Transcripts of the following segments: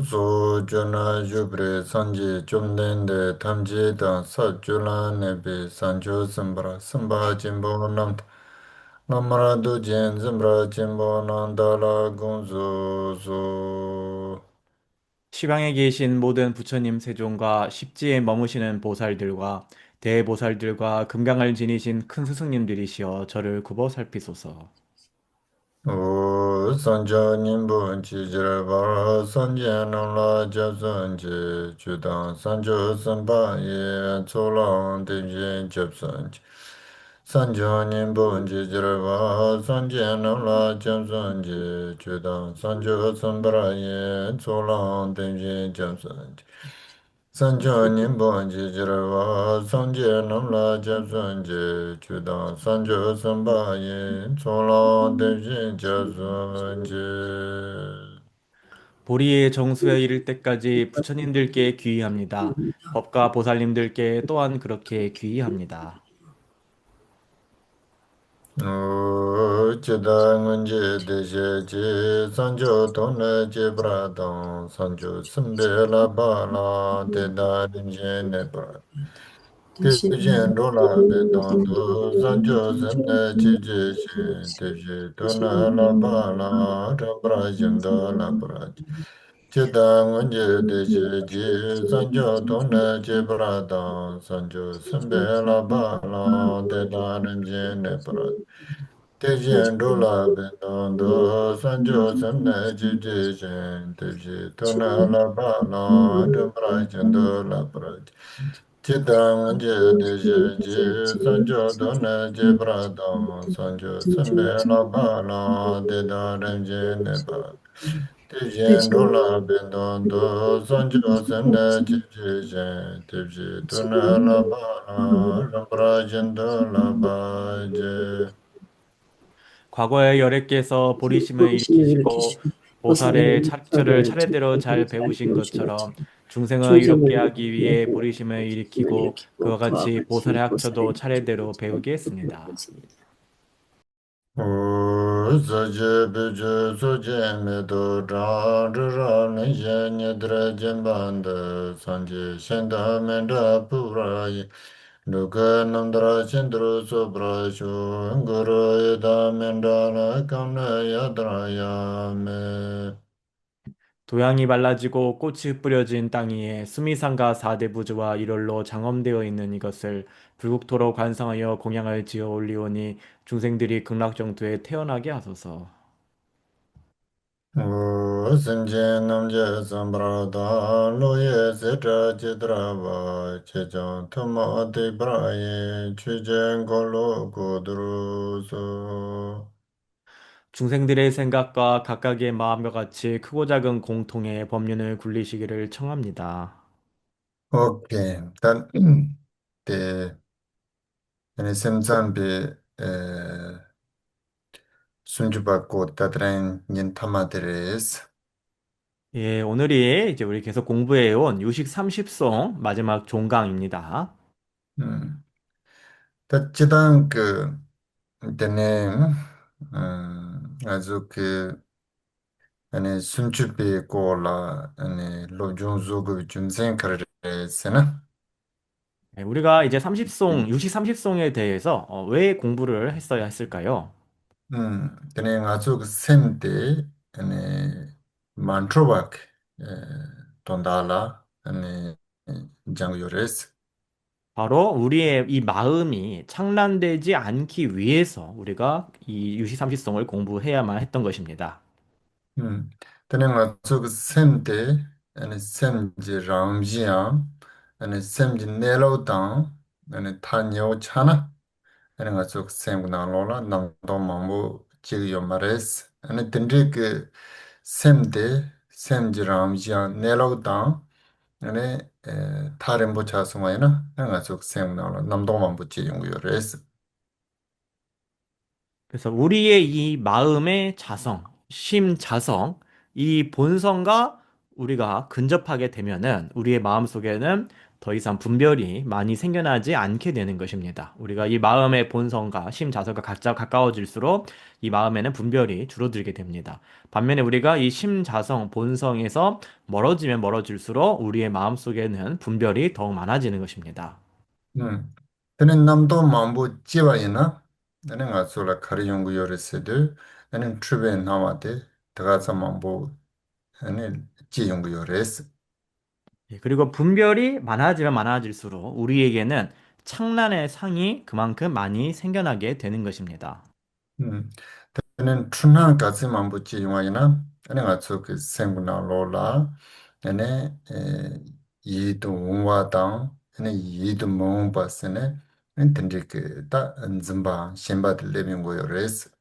so juna jubre sanje jumdende tamje dan sa jula nebe sanjo sambra samba jimbo namt namara du jen zimbra jimbo nandala gunzo zo. 시방에 계신 모든 부처님 세존과 십지에 머무시는 보살들과 대보살들과 금강을 지니신 큰 스승님들이시여 저를 굽어 살피소서. 오 sanjo nimbo chijira bara sanje namla japsanje judan sanjo samba ye cholang devje japsanje sanjo nimbo chijira sanje namla japsanje judan sanjo samba ye cholang devje japsanje sanjo nimbo chijira sanje namla japsanje judan sanjo samba ye cholang devje japsanje. 보리의 정수에 이를 때까지 부처님들께 귀의합니다. 법과 보살님들께 또한 그렇게 귀의합니다. Chida ngunje deshe chi sanjo tone chi pradon sanjo simbe la ba la te da rinje ne pra te jen do la be don do sanjo simne chi je shi te je tone la ba la te pra jen do la pra Chida ngunje deshe chi sanjo tone chi pradon sanjo simbe la ba la te da rinje ne pra Tejian Dula Bendando Sanjo Samna Jijishan Teji Tona La Bala Dumbra Jando La Praj Chidang Je Deji Ji Sanjo Dona Jibradam Sanjo Sambe La Bala Deda Renje Nepa Tejian Dula Bendando Sanjo Samna Jijishan Teji Tona La Bala Dumbra Jando La Baje. 과거에 열애께서 보리심을 일으키시고 보살의 차례를 차례대로 잘 배우신 것처럼 중생을 이롭게 하기 위해 보리심을 일으키고 그와 같이 보살의 학처도 차례대로 배우게 했습니다. Zaje beje soje medo dra dra ne je ne dra jembanda sanje shenda menda purai nuka namdra chendro sobra sho ngoro eda menda na kamna yadra ya me. 도양이 말라지고 꽃이 뿌려진 땅 위에 수미상가 사대부주와 일월로 장엄되어 있는 이것을 불국토로 관상하여 공양을 지어 올리오니 중생들이 극락정토에 태어나게 하소서. Simje namje sambrada loye seta chidrava chechon tama te praye chujen kolo kodruso. 중생들의 생각과 각각의 마음과 같이 크고 작은 공통의 법륜을 굴리시기를 청합니다. 오케이. 단, 때, ene semzambi, 순주받고 따드는 닌 타마드레스. 예, 오늘이 이제 우리 계속 공부해온 유식 30송 마지막 종강입니다. 음. 따지단 때는, 아주 아니 순주비 고라 아니 로종조그 준생 그랬으나 예, 우리가 이제 30송, 유식 30송에 대해서 왜 공부를 했어야 했을까요? 때는 아주 그 셈데 아니 만트로박 에 돈달라 아니 장요레스 바로 우리의 이 마음이 창란되지 않기 위해서 우리가 이 유식 30송을 공부해야만 했던 것입니다. 때는 아주 그 셈데 아니 셈지 람지야 아니 셈지 네로당 아니 타뇨 차나 Ene nga tsuk sem na lo la nam do mambu chig yo mares. Ene tindri ke sem de sem jiram jia ne lo dang. Ene tharim bu cha suma ina. Ene nga tsuk sem na lo nam do mambu chig yo res. 그래서 우리의 이 마음의 자성, 심자성, 이 본성과 우리가 근접하게 되면은 우리의 마음 속에는 더 이상 분별이 많이 생겨나지 않게 되는 것입니다. 우리가 이 마음의 본성과 심자서가 각자 가까워질수록 이 마음에는 분별이 줄어들게 됩니다. 반면에 우리가 이 심자성 본성에서 멀어지면 멀어질수록 우리의 마음속에는 분별이 더욱 많아지는 것입니다. Tene namdo mambu jiwa ina, ane nga tsula kari yungu yore sede, ane trube nawa de, tagaza mambu, ane ji yungu yore es. 예, 그리고 분별이 많아지면 많아질수록 우리에게는 창란의 상이 그만큼 많이 생겨나게 되는 것입니다. 음, Tene trunang kazi mambu ji yunga ina, ane nga tsu ke sengu na lo la, ane yidu ungwa dang, ane yidu mungba sene, ane tende ke ta nzimba, shenpa de lebi yungu yore es.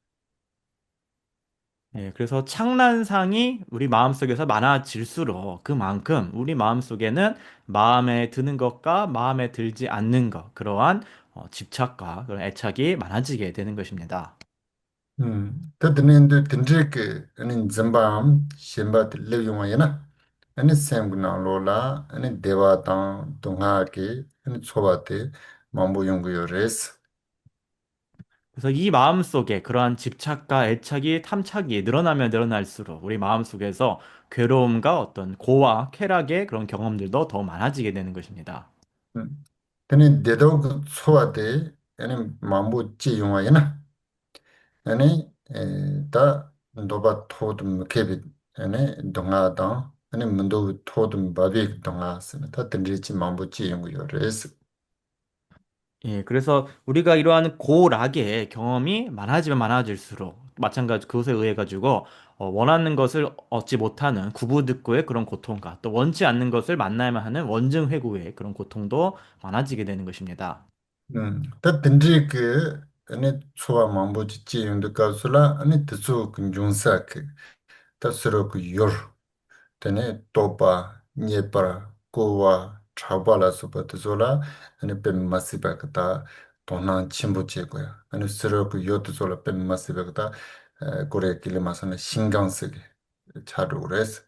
예, 그래서 창란상이 우리 마음속에서 많아질수록 그만큼 우리 마음속에는 마음에 드는 것과 마음에 들지 않는 것, 그러한 집착과 그런 애착이 많아지게 되는 것입니다. Tadinendu tindriki ane zimbam shenpa lev yungwa yana ane semgu na lola ane dewa tang dunga ki ane choba te mambu yungu yo res. 그래서 이 마음속에 그러한 집착과 애착이 탐착이 늘어나면 늘어날수록 우리 마음속에서 괴로움과 어떤 고와 쾌락의 그런 경험들도 더 많아지게 되는 것입니다. Tene dedo ku choba te ane mambu chi yungwa yana ane ta doba todum kebi ane dunga tang ane mundu todum babi dunga sene ta tindrichi mambu chi yungu yo res. 예, 그래서 우리가 이러한 고락의 경험이 많아지면 많아질수록 마찬가지 그것에 의해 가지고 원하는 것을 얻지 못하는 구부득고의 그런 고통과 또 원치 않는 것을 만나야만 하는 원증회고의 그런 고통도 많아지게 되는 것입니다. 다 든지 그 안에 초와 망보지 지용도 가수라 안에 뜻소 근중사 다 서로 요 되네 또바 녜빠라 고와 차발라서 버트솔라 안에 뱀 마시바다 도난 침부제고야 안에 서로 요트솔라 뱀 마시바다 고래 길마서는 신경 쓰게 차로 그래서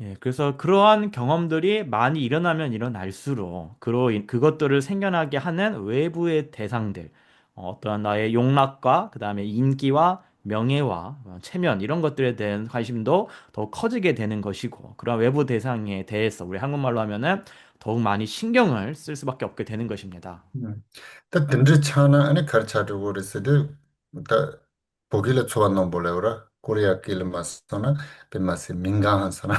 예, 그래서 그러한 경험들이 많이 일어나면 일어날수록 그것들을 생겨나게 하는 외부의 대상들, 어떠한 나의 욕락과 그다음에 인기와 명예와 체면 이런 것들에 대한 관심도 더 커지게 되는 것이고 그런 외부 대상에 대해서 우리 한국말로 하면은 더욱 많이 신경을 쓸 수밖에 없게 되는 것입니다. 다 든지 차나 안에 가르쳐주고 그랬어도 다 보길래 좋았는 몰래오라 코리아 길마스나 뱀마스 민감한 사람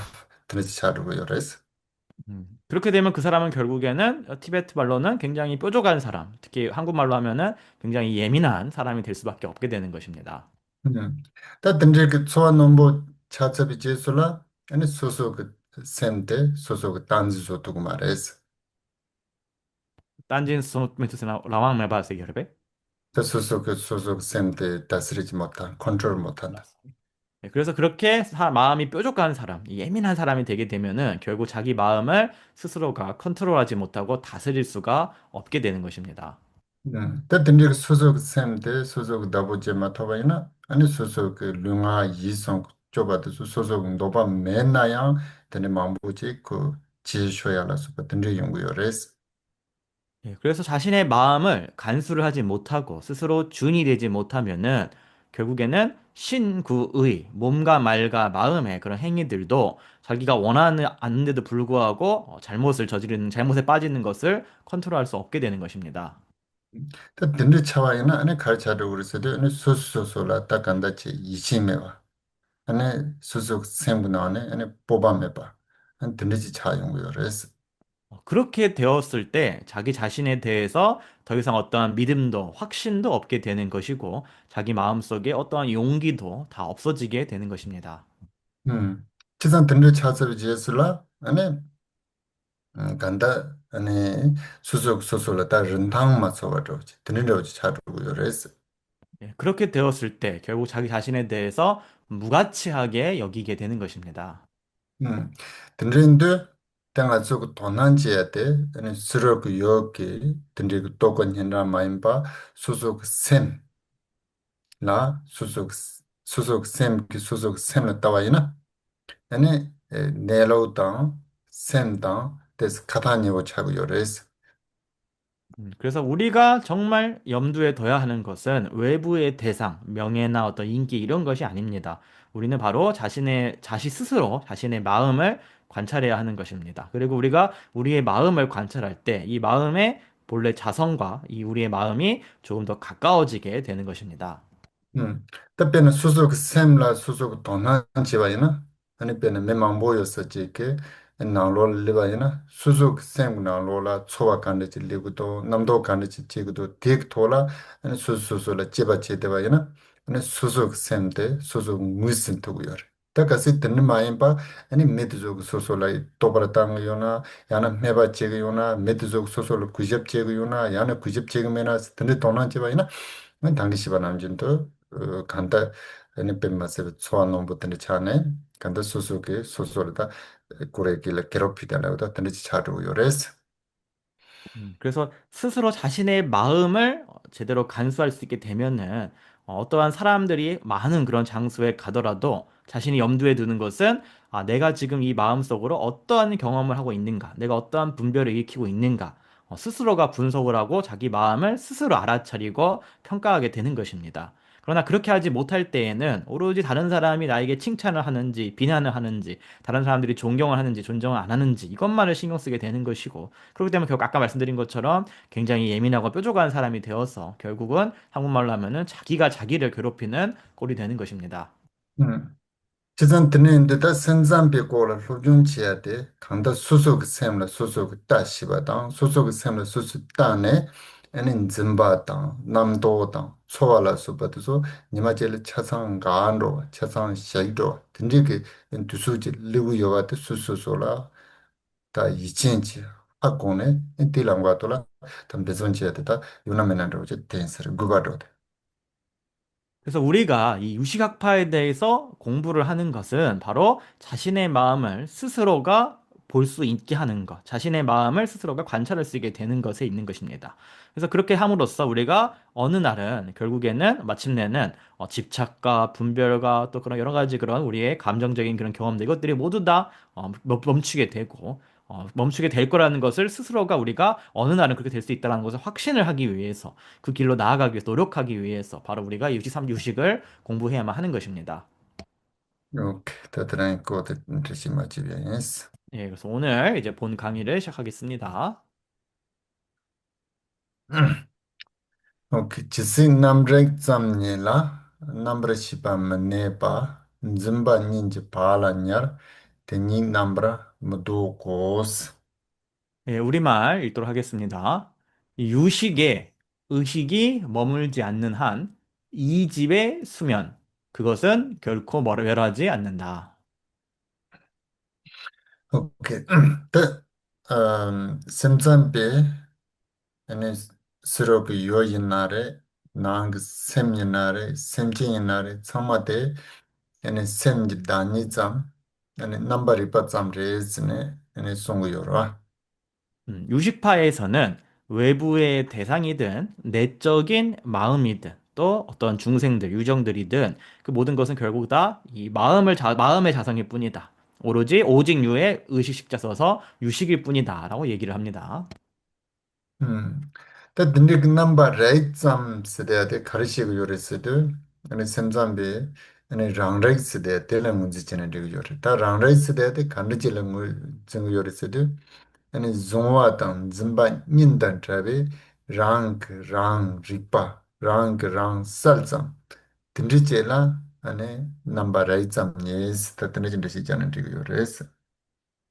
든지 차르고 요래서 그렇게 되면 그 사람은 결국에는 티베트 말로는 굉장히 뾰족한 사람, 특히 한국말로 하면은 굉장히 예민한 사람이 될 수밖에 없게 되는 것입니다. 다 든지 그 좋았는 뭐 차차비 제술라 아니 소소 그 셈데 소소 그 단지 좋다고 말해서 딴진 소멘트스나 라왕 메바스 여러분. 다 소소 그 셈데 다스리지 못한 컨트롤 못한다. 네, 그래서 그렇게 마음이 뾰족한 사람, 이 예민한 사람이 되게 되면은 결국 자기 마음을 스스로가 컨트롤하지 못하고 다스릴 수가 없게 되는 것입니다. 다 든지 그 소소 그 셈데 소소 그 다보제 마타바이나 아니 소소 그 룽아 이성 좁아도 소소 그 노바 맨나양 되는 망보지 그 지쇼야라서 든지 연구요레스. 그래서 자신의 마음을 간수를 하지 못하고 스스로 준이 되지 못하면은 결국에는 신구의 몸과 말과 마음의 그런 행위들도 자기가 원하는 않는데도 불구하고 잘못을 저지르는 잘못에 빠지는 것을 컨트롤할 수 없게 되는 것입니다. 다 든지 차와이나 아니 가르쳐도 그랬어도 아니 소소소라 딱 간다치 이심해와. 아니 소소 셈부 나오네 아니 뽑아매봐. 안 든지 차 연구요레스. 그렇게 되었을 때 자기 자신에 대해서 더 이상 어떠한 믿음도 확신도 없게 되는 것이고 자기 마음속에 어떠한 용기도 다 없어지게 되는 것입니다. 지상 든지 차서 제슬라 아니 간다 아니 수속 소소라 다 른당 맞춰가지고 드는려지 차르고 요래서 그렇게 되었을 때 결국 자기 자신에 대해서 무가치하게 여기게 되는 것입니다. 음 드는데 땅아 저거 도난지야 돼 아니 스르고 요기 드는데 또건 현라 마임바 수속 셈라 수속 셈기 수속 셈을 따와이나 아니 네로당 셈당 데스 카타니오 차고 요레스. 그래서 우리가 정말 염두에 둬야 하는 것은 외부의 대상, 명예나 어떤 인기 이런 것이 아닙니다. 우리는 바로 자신 스스로 자신의 마음을 관찰해야 하는 것입니다. 그리고 우리가 우리의 마음을 관찰할 때 이 마음의 본래 자성과 이 우리의 마음이 조금 더 가까워지게 되는 것입니다. 답변은 수속 샘라 수속 돈한 지바이나 아니 배는 매만 모였었지 그 나로를 리바이나 수속 샘 나로라 초와 간지 리고도 남도 간지 지고도 딕 토라 아니 수수수라 지바 지데바이나 아니 수속 샘데 수속 무슨 토고요. 다가시 듣는 마인바 아니 메드족 소소라 도바라당 요나 야나 메바 제요나 메드족 소소로 구접 제요나 야나 구접 제면나 듣는 돈한 지바이나 당기 시바 남진도 간다 아니 뱀마세 소환농부터 차네 간다 소소게 소소르다 고래길래 괴롭히다라고도 던지 차로 요레스. 그래서 스스로 자신의 마음을 제대로 간수할 수 있게 되면은 어떠한 사람들이 많은 그런 장소에 가더라도 자신이 염두에 두는 것은 내가 지금 이 마음속으로 어떠한 경험을 하고 있는가, 내가 어떠한 분별을 일으키고 있는가, 스스로가 분석을 하고 자기 마음을 스스로 알아차리고 평가하게 되는 것입니다. 그러나 그렇게 하지 못할 때에는 오로지 다른 사람이 나에게 칭찬을 하는지, 비난을 하는지, 다른 사람들이 존경을 하는지, 존경을 안 하는지 이것만을 신경 쓰게 되는 것이고, 그렇기 때문에 결국 아까 말씀드린 것처럼 굉장히 예민하고 뾰족한 사람이 되어서 결국은 한국말로 하면은 자기가 자기를 괴롭히는 꼴이 되는 것입니다. 지선 드는데다 선잠비 고라 로중치야 돼. 강다 수속 셈라 수속 따시바당 수속 셈라 수속 따네. 애는 짐바당 남도당 초발라 수바도서 니마젤 차상 간로 차상 샤이도 든지게 두수지 리고 요가데 수수소라 다 이친치 학고네 인티랑과도라 담대선치야 되다 유나메나로 제 댄서를 구바도. 그래서 우리가 이 유식학파에 대해서 공부를 하는 것은 바로 자신의 마음을 스스로가 볼 수 있게 하는 것, 자신의 마음을 스스로가 관찰할 수 있게 되는 것에 있는 것입니다. 그래서 그렇게 함으로써 우리가 어느 날은 결국에는 마침내는 집착과 분별과 또 그런 여러 가지 그런 우리의 감정적인 그런 경험들 이것들이 모두 다 멈추게 되고 멈추게 될 거라는 것을 스스로가 우리가 어느 날은 그렇게 될 수 있다는 것을 확신을 하기 위해서 그 길로 나아가기 위해서 노력하기 위해서 바로 우리가 유식 3유식을 공부해야만 하는 것입니다. 오케이, 더 드라인 코드 드시마 지비에스. 예, 그래서 오늘 이제 본 강의를 시작하겠습니다. 오케이, 지식 남렉 잠니라 남브라 시바 마네바 짐바 닌지 바라냐 테니 남브라 무도코스. 예, 우리말 읽도록 하겠습니다. 이 유식에 의식이 머물지 않는 한 이 집의 수면 그것은 결코 멸하지 않는다. 오케이, 더 셈잠베 아니 스로비 요인나레 나անգ 셈이나레 셈징이나레 참마데 아니 셈지 다니잠 아니 넘버리 빠잠 레즈네 아니 송구요라. 유식파에서는 외부의 대상이든 내적인 마음이든 또 어떤 중생들, 유정들이든 그 모든 것은 결국 다 이 마음의 자성일 뿐이다. 오직 유의 의식식자 써서 유식일 뿐이다라고 얘기를 합니다. 음. 다 근데 그 넘버 레이점 세대한테 가르치고 요랬어도 아니 셈잠비 아니 랑레이 세대 때는 문제 되는 데 요래. 다 랑레이 세대한테 간르질은 뭐 요랬어도 아니 종와당 짐바 닌단 트라베 랑 리파 랑 살잠 딘리체라 아니 넘버 레이점 예스 다 뜨는 데 시잖은 데 요랬어.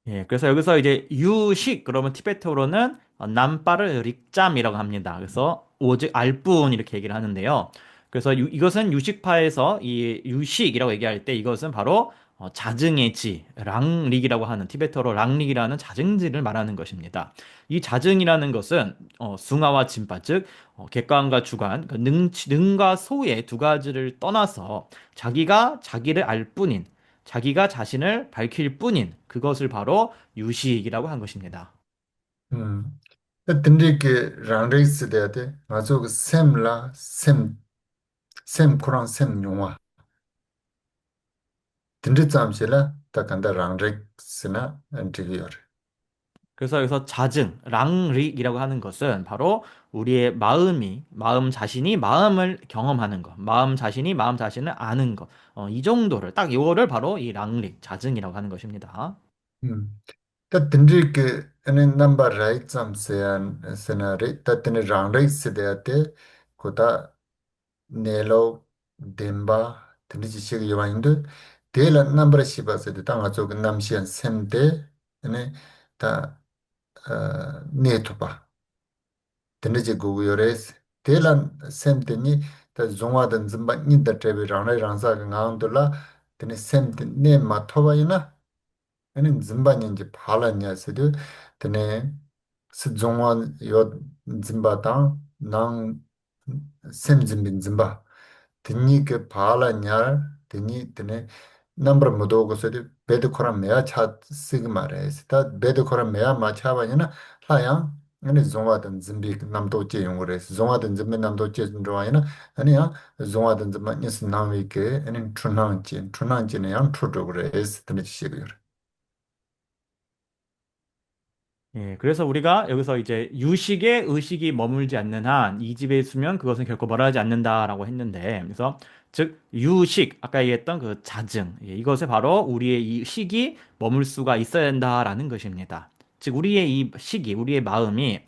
예, 그래서 여기서 이제 유식 그러면 티베트어로는 남빠를 릭짬이라고 합니다. 그래서 오직 알뿐 이렇게 얘기를 하는데요. 그래서 이것은 유식파에서 이 유식이라고 얘기할 때 이것은 바로 자증의 지, 랑릭이라고 하는 티베트어로 랑릭이라는 자증지를 말하는 것입니다. 이 자증이라는 것은 숭하와 진파, 즉 객관과 주관, 그 능과 소의 두 가지를 떠나서 자기가 자기를 알 뿐인 자기가 자신을 밝힐 뿐인 그것을 바로 유식이라고 한 것입니다. 음. 근데 그 랑레이 세대한테 아주 그 셈라 셈 코랑 셈 용화 딘리 잠실라 다 간다 랑렉스나 엔티비어. 그래서 여기서 자증, 랑릭이라고 하는 것은 바로 우리의 마음 자신이 마음을 경험하는 것, 마음 자신이 마음 자신을 아는 것, 이 정도를, 딱 이거를 바로 이 랑릭, 자증이라고 하는 것입니다. 음. 다 든지 그 아니 넘버 라이트 삼세안 세나리 다 든지 랑라이 세데아테 고다 네로 뎀바 든지 지식 요마인데 데라 넘버 시바세데 땅아 쪽 남시안 셈데 아니 다 네토바 든지 고고요레스 데란 셈데니 다 종화든 좀바 닌다 테베 랑라이 랑사가 나온돌라 든지 셈데 네마 토바이나 아니 짐바니인지 팔았냐서도 드네 스종원 요 짐바당 낭 셈짐빈 짐바 드니 그 팔았냐 드니 드네 넘버 모도고서도 베드 코람 메야 차 시그마레 스타 베드 코람 메야 마차바니나 하양 아니 종와든 짐비 남도 제용으로 종와든 짐비 남도 제용으로 아니야 종와든 짐바 니스 나위게 아니 트runan지 양 트로그레스 드네 시그요. 예, 그래서 우리가 여기서 이제 유식에 의식이 머물지 않는 한 이 집에 있으면 그것은 결코 멀어하지 않는다라고 했는데, 그래서 즉 유식 아까 얘기했던 그 자증, 예, 이것에 바로 우리의 이 식이 머물 수가 있어야 된다라는 것입니다. 즉 우리의 이 식이 우리의 마음이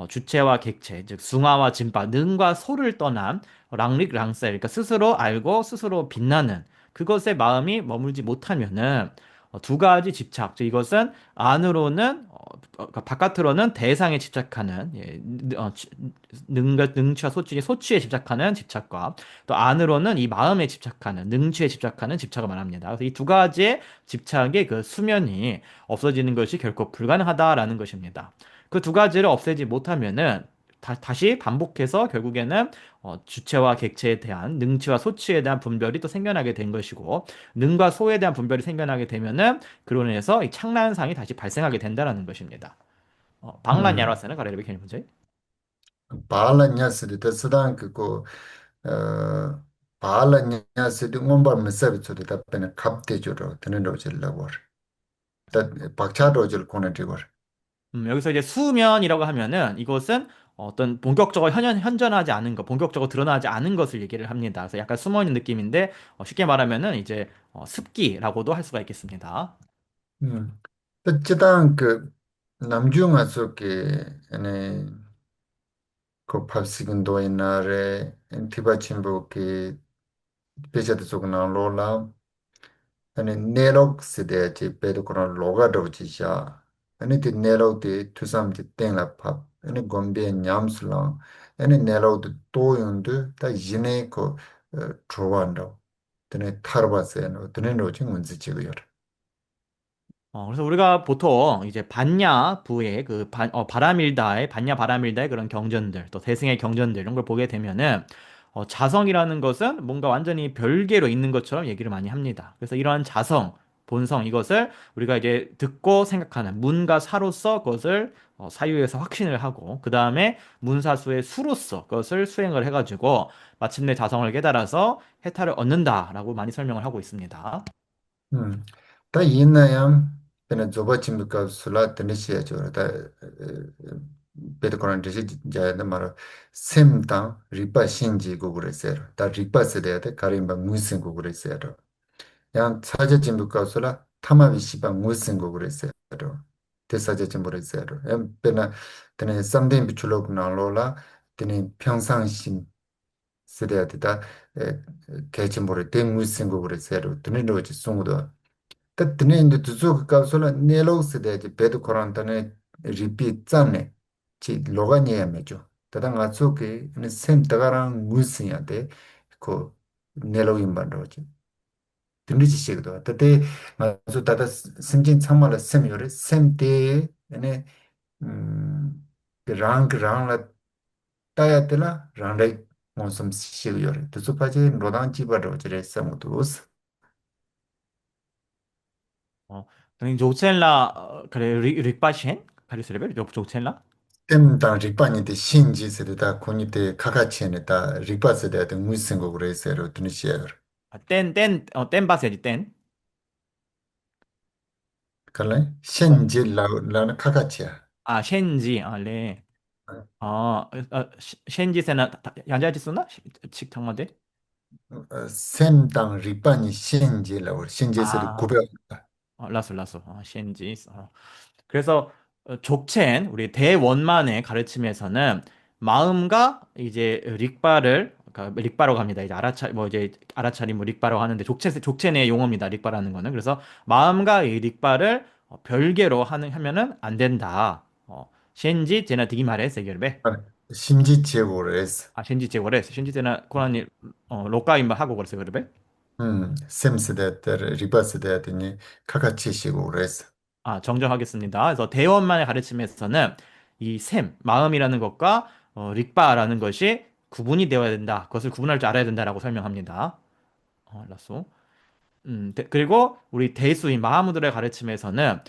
주체와 객체, 즉 숭아와 진파, 능과 소를 떠난 랑릭 랑셀, 그러니까 스스로 알고 스스로 빛나는 그것에 마음이 머물지 못하면은 두 가지 집착, 즉 이것은 안으로는 그러니까 바깥으로는 대상에 집착하는 예, 능치와 소치에 집착하는 집착과 또 안으로는 이 마음에 집착하는 능치에 집착하는 집착을 말합니다. 그래서 이 두 가지의 집착의 그 수면이 없어지는 것이 결코 불가능하다라는 것입니다. 그 두 가지를 없애지 못하면은 다시 반복해서 결국에는 주체와 객체에 대한 능치와 소치에 대한 분별이 또 생겨나게 된 것이고 능과 소에 대한 분별이 생겨나게 되면은 그로 인해서 이 창란상이 다시 발생하게 된다라는 것입니다. 방란 음. 야라스는 가레르비 케니 문제. 바라냐스리 테스단 그거 어 바라냐스리 옴바 메세비초리 답변에 갑대주로 드는 로질라고 다 박차로질 코네티고 여기서 이제 수면이라고 하면은 이것은 어떤 본격적으로 현존하지 않은 것, 본격적으로 드러나지 않은 것을 얘기를 합니다. 그래서 약간 숨어 있는 느낌인데 쉽게 말하면은 이제 습기라고도 할 수가 있겠습니다. 음 어쨌든 그 남중아 속에 네 그 팝시근도 옛날에 엔티바침보기 베제도 속나 로라 아니 네록 세대지 배도 그런 로가 더지샤 아니 디 네록디 투삼지 땡라 팝 아니 곰베 냠슬랑 아니 네록디 또윤드 다 지네 코 트로완도 드네 타르바세노 드네 로징 문지 지고요. 그래서 우리가 보통 이제 반야부의 바라밀다의 반야 바라밀다의 그런 경전들, 또 대승의 경전들 이런 걸 보게 되면은 자성이라는 것은 뭔가 완전히 별개로 있는 것처럼 얘기를 많이 합니다. 그래서 이러한 자성, 본성 이것을 우리가 이제 듣고 생각하는 문과 사로서 그것을 사유에서 확신을 하고 그 다음에 문사수의 수로서 그것을 수행을 해가지고 마침내 자성을 깨달아서 해탈을 얻는다라고 많이 설명을 하고 있습니다. 음. 다 이나야 베네 조바침부가 술라 드네시야 저다 베드 코란 드시 자야데 마로 셈당 리파 신지 고그레세로 다 리파 세데야데 가림바 무슨 고그레세로 양 사제 진부가 술라 타마비 시바 무슨 고그레세로 대사제 진부레세로 엠 베나 드네 쌈덴 비출로 나로라 드네 평상심 세데야데 다 개침보레 땡 무슨 고그레세로 드네 로지 송도 그 드네인데 두쪽 갑솔라 네로스데 베드 코란타네 리피 짠네 치 로가니에 메죠 다당 아초케 네 센타가랑 무스야데 코 네로인 반로지 드니지 시기도 다데 아주 다다 심진 참말라 셈요레 셈테 네 랑라 따야들라 랑라이 몬섬 시기요레 두소파제 로단 지바로 저레 사무도스 어, 당연히 조첸라 그래 릭바시엔 가리스레벨 조첸라 템당 리파니데 신지스르다 코니데 카카치에네다 리파스데 등 무슨 거 그래서로 드니시에요. 뗀 바세지 뗀 kalai shenji la kakachiya. 아, 셴지, 아, 네. 셴지세나, 양자지수나? 직통마대? 셈당 리빠니 shenji la shenji 구별. 아, 라스, 셴지. 그래서 족첸 우리 대원만의 가르침에서는 마음과 이제 릭바를 그러니까 릭바라고 합니다. 이제 알아차림 뭐 릭바라고 하는데 족첸의 용어입니다. 릭바라는 거는 그래서 마음과 이 릭바를 별개로 하면은 안 된다. 셴지 제나 디기 말해 세결베. 심지제고를 했어. 셴지 제거래. 셴지 제나 고라니 로까임바 하고 그랬어요. 그러베. 셈스데 리버스데 되니 카카치식으로 했어. 정정하겠습니다. 그래서 대원만의 가르침에서는 이 셈, 마음이라는 것과 릭바라는 것이 구분이 되어야 된다. 그것을 구분할 줄 알아야 된다라고 설명합니다. 라쏘. 그리고 우리 대수인 마하무드의 가르침에서는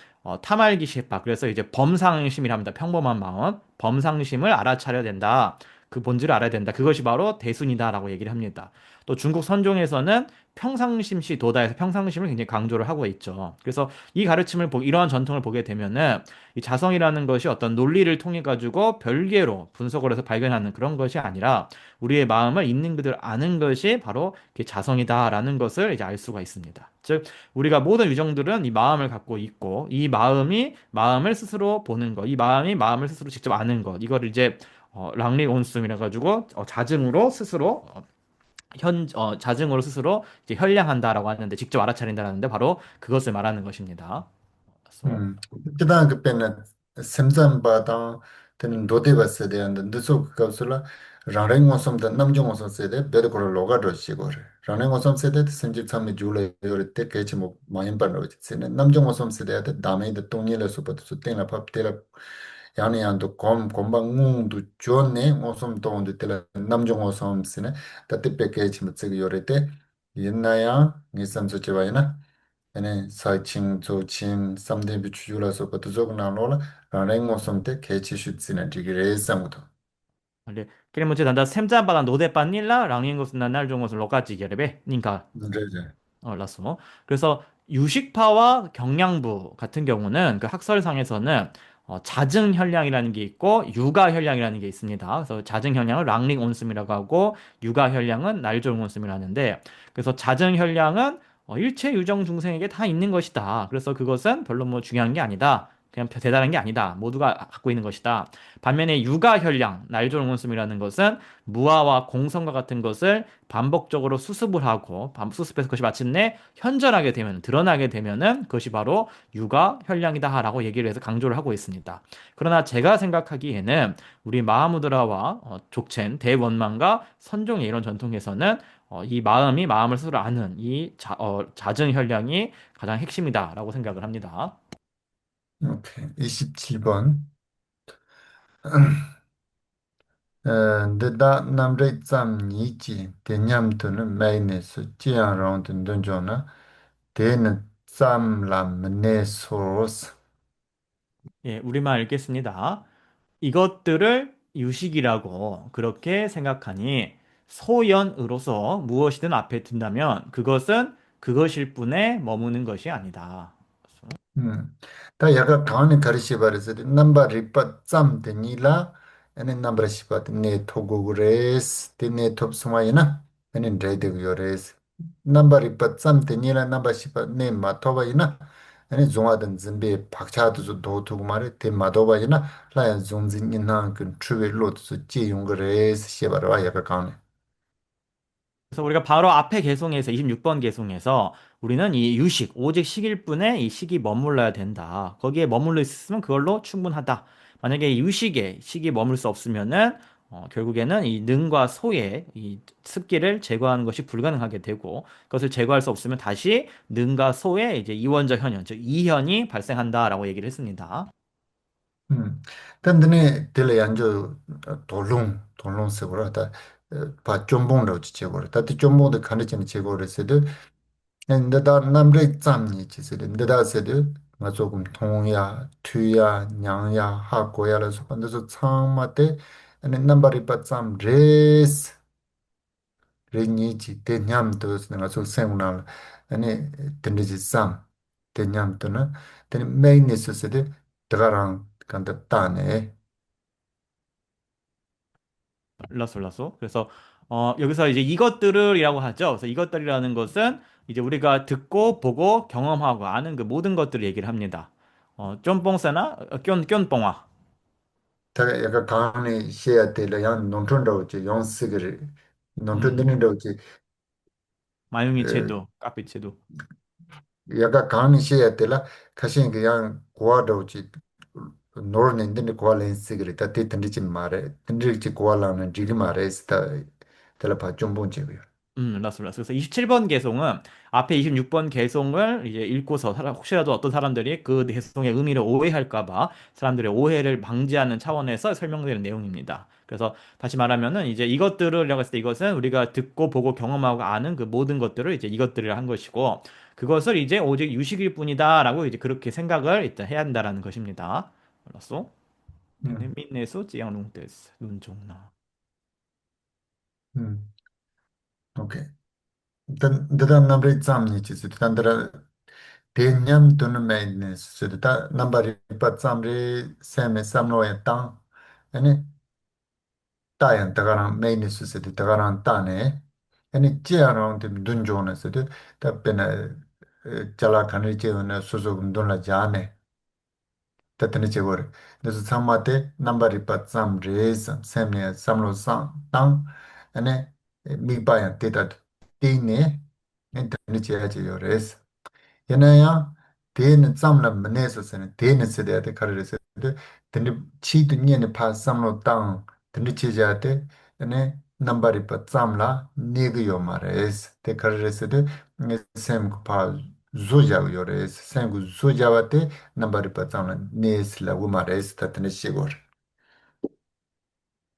타말기 시파 그래서 이제 범상심이랍니다. 평범한 마음, 범상심을 알아차려야 된다. 그 본질을 알아야 된다. 그것이 바로 대순이다라고 얘기를 합니다. 또 중국 선종에서는 평상심시 도다에서 평상심을 굉장히 강조를 하고 있죠. 그래서 이 가르침을 이러한 전통을 보게 되면은 이 자성이라는 것이 어떤 논리를 통해 가지고 별개로 분석을 해서 발견하는 그런 것이 아니라 우리의 마음을 있는 그대로 아는 것이 바로 그게 자성이다라는 것을 이제 알 수가 있습니다. 즉, 우리가 모든 유정들은 이 마음을 갖고 있고, 이 마음이 마음을 스스로 보는 것, 이 마음이 마음을 스스로 직접 아는 것, 이걸 이제 랑리 온숨이라 가지고 자증으로 스스로 자증으로 스스로 이제 현량한다라고 하는데 직접 알아차린다라는데 바로 그것을 말하는 것입니다. 그래서 그다음 그때는 셈삼바당 되는 노데바 세대한데 늦소 그것을 라랭고섬도 남종고섬 세대 베르고를 로가도 시고를 라랭고섬 세대 심지참이 줄에 요를 때 개치 뭐 많이 받는 세는 남종고섬 세대한테 다음에도 동일을 수부터 수땡나 밥때라 양이안도 곰방웅도 좋네 고섬 동도 때 남종고섬 세네 다때 패키지 뭐 요래 때 옛나야 니삼서 제바이나 ene saiching zoching samde bi chujula so pa tuzok na lola rang ngosam te kechi shutsina digire samdo. 원래 그래서 단다 샘자바다 노데빤닐라 랑링고스나 날종고스 로까지 게르베 닌가 그래제. 라쏘. 그래서 유식파와 경량부 같은 경우는 그 학설상에서는 자증 혈량이라는 게 있고 유가 혈량이라는 게 있습니다. 그래서 자증 혈량을 랑링 온스미라고 하고 유가 혈량은 날졸 온스미라고 하는데 그래서 자증 혈량은 일체 유정 중생에게 다 있는 것이다. 그래서 그것은 별로 뭐 중요한 게 아니다. 그냥 대단한 게 아니다. 모두가 갖고 있는 것이다. 반면에 유가 혈량, 날졸 온스미라는 것은 무아와 공성과 같은 것을 반복적으로 수습을 하고 수습해서 그것이 마침내 현존하게 되면 드러나게 되면은 그것이 바로 육아 현량이다라고 얘기를 해서 강조를 하고 있습니다. 그러나 제가 생각하기에는 우리 마하무드라와 족첸 대원만과 선종의 이런 전통에서는 이 마음이 마음을 스스로 아는 이 자증 현량이 가장 핵심이다라고 생각을 합니다. 오케이. 27번. 데다 남레 짬 니지 대냠도는 메이네스 지양랑 든든조나 데는 짬라 메네소스. 예, 우리말 읽겠습니다. 이것들을 유식이라고 그렇게 생각하니 소연으로서 무엇이든 앞에 둔다면 그것은 그것일 뿐에 머무는 것이 아니다. 다 야가 가는 가르치 바르서 넘버 리파 짬 데니라 에네 넘버 시파 네 토고그레스 데네 톱스마이나 에네 드레드 요레스 넘버 리파 짬 데니라 넘버 시파 네 마토바이나 에네 종아든 짐베 박차도 좀 도투고 말에 데 마도바이나 라야 종진 인한 그 트웨 로트 지용그레스 시바라 야가 가네. 그래서 우리가 바로 앞에 개송에서 26번 개송에서 우리는 이 유식, 오직 식일 뿐에 이 식이 머물러야 된다. 거기에 머물러 있으면 그걸로 충분하다. 만약에 이 유식에 식이 머물 수 없으면은 결국에는 이 능과 소의 이 습기를 제거하는 것이 불가능하게 되고 그것을 제거할 수 없으면 다시 능과 소의 이제 이원적 현현, 즉 이현이 발생한다라고 얘기를 했습니다. 단단히 딜레 안저 돌롱 세고라 다 좀봉로 지체고라 다티 좀봉도 가르치는 제고를 세도 근데다 남들 짬니 지세도 근데다 세도 나 조금 통야 투야 냥야 하고야라서 근데서 창마테 아니 넘버리 빠짬 레스 레니지 대냠도 내가 좀 생각나 아니 든지지 쌈 대념 또는 대 메인니스스데 드가랑 간다 따네. 라솔라소. 그래서 여기서 이제 이것들을이라고 하죠. 그래서 이것들이라는 것은 이제 우리가 듣고 보고 경험하고 아는 그 모든 것들을 얘기를 합니다. 쫌뽕사나 뀨뽕화 다 약간 강의 시야 때라 양 논촌도 지 용스그리 논촌 음, 되는 도지 마용이 채도 카피 채도 약간 강의 시야 때라 가신 그냥 고아도 지 노르는 데는 고알렌 시그리 다 티든지 말에 든지 고알라는 지리 말에 스타 텔레파 좀 본지고요. 라스라스. 그래서 27번 개송은 앞에 26번 개송을 이제 읽고서 혹시라도 어떤 사람들이 그 개송의 의미를 오해할까 봐 사람들의 오해를 방지하는 차원에서 설명드리는 내용입니다. 그래서 다시 말하면은 이제 이것들을이라고 했을 때 이것은 우리가 듣고 보고 경험하고 아는 그 모든 것들을 이제 이것들이라 한 것이고 그것을 이제 오직 유식일 뿐이다라고 이제 그렇게 생각을 일단 해야 한다라는 것입니다. 알았어? 음. 민네소 지양롱데스 눈종나. 음. 오케이. 단 넘버 잠니 치스 단드라 대념 또는 메인니스 다 넘버 리파 잠리 세메 삼로에 땅 아니 따얀 다가랑 메인니스 다가랑 따네 아니 지아랑 좀 눈조는 다 베나 잘라 가는 제는 소소 운동라 자네 tatani chegore. Desu samate nambari pat sam res semne samlo sam tang ane mi pa ya teta ti ne tani che che yores. Yana ya te ne samla mne so sen te ne se de kare se de tani chi tu nye ne pa samlo tang tani che ja te ane nambari pat samla ne ge yo mares. Te kare se de sem ko pa zo ja yores. Sem ko zo ja wa te nambari patana nesla umares tatne shigor.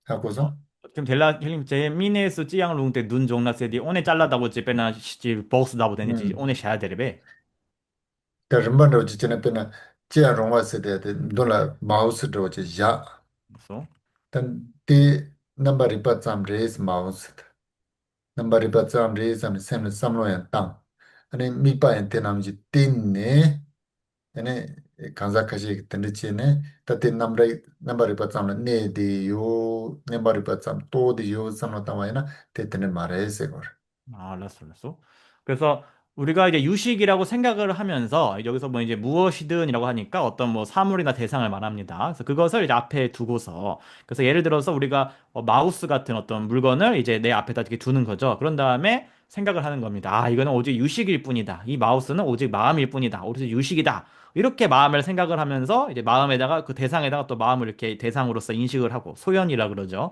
하고서 그럼 델라 힐링 제 미네스 찌양 룽데 눈 종나세디 오네 잘라다고 집에나 시 복스 다보 되는지 음. 오네 샤야 되레베 rimbando jichene pena chia rongwa sede de dola mouse do je ja 그래서 tan te number ripa tsam res mouse number ripa tsam res am sem samlo yan tang ane mi pa yan te nam ji tin ne ane kanza kashi tende che ne ta te number ripa tsam ne de yo number ripa tsam to de yo samlo tama yana te tene mare se gor. 아, 알았어, 알았어. 그래서 우리가 이제 유식이라고 생각을 하면서 여기서 뭐 이제 무엇이든이라고 하니까 어떤 뭐 사물이나 대상을 말합니다. 그래서 그것을 이제 앞에 두고서 그래서 예를 들어서 우리가 마우스 같은 어떤 물건을 이제 내 앞에다 이렇게 두는 거죠. 그런 다음에 생각을 하는 겁니다. 아, 이거는 오직 유식일 뿐이다. 이 마우스는 오직 마음일 뿐이다. 오직 유식이다. 이렇게 마음을 생각을 하면서 이제 마음에다가 그 대상에다가 또 마음을 이렇게 대상으로서 인식을 하고 소연이라 그러죠.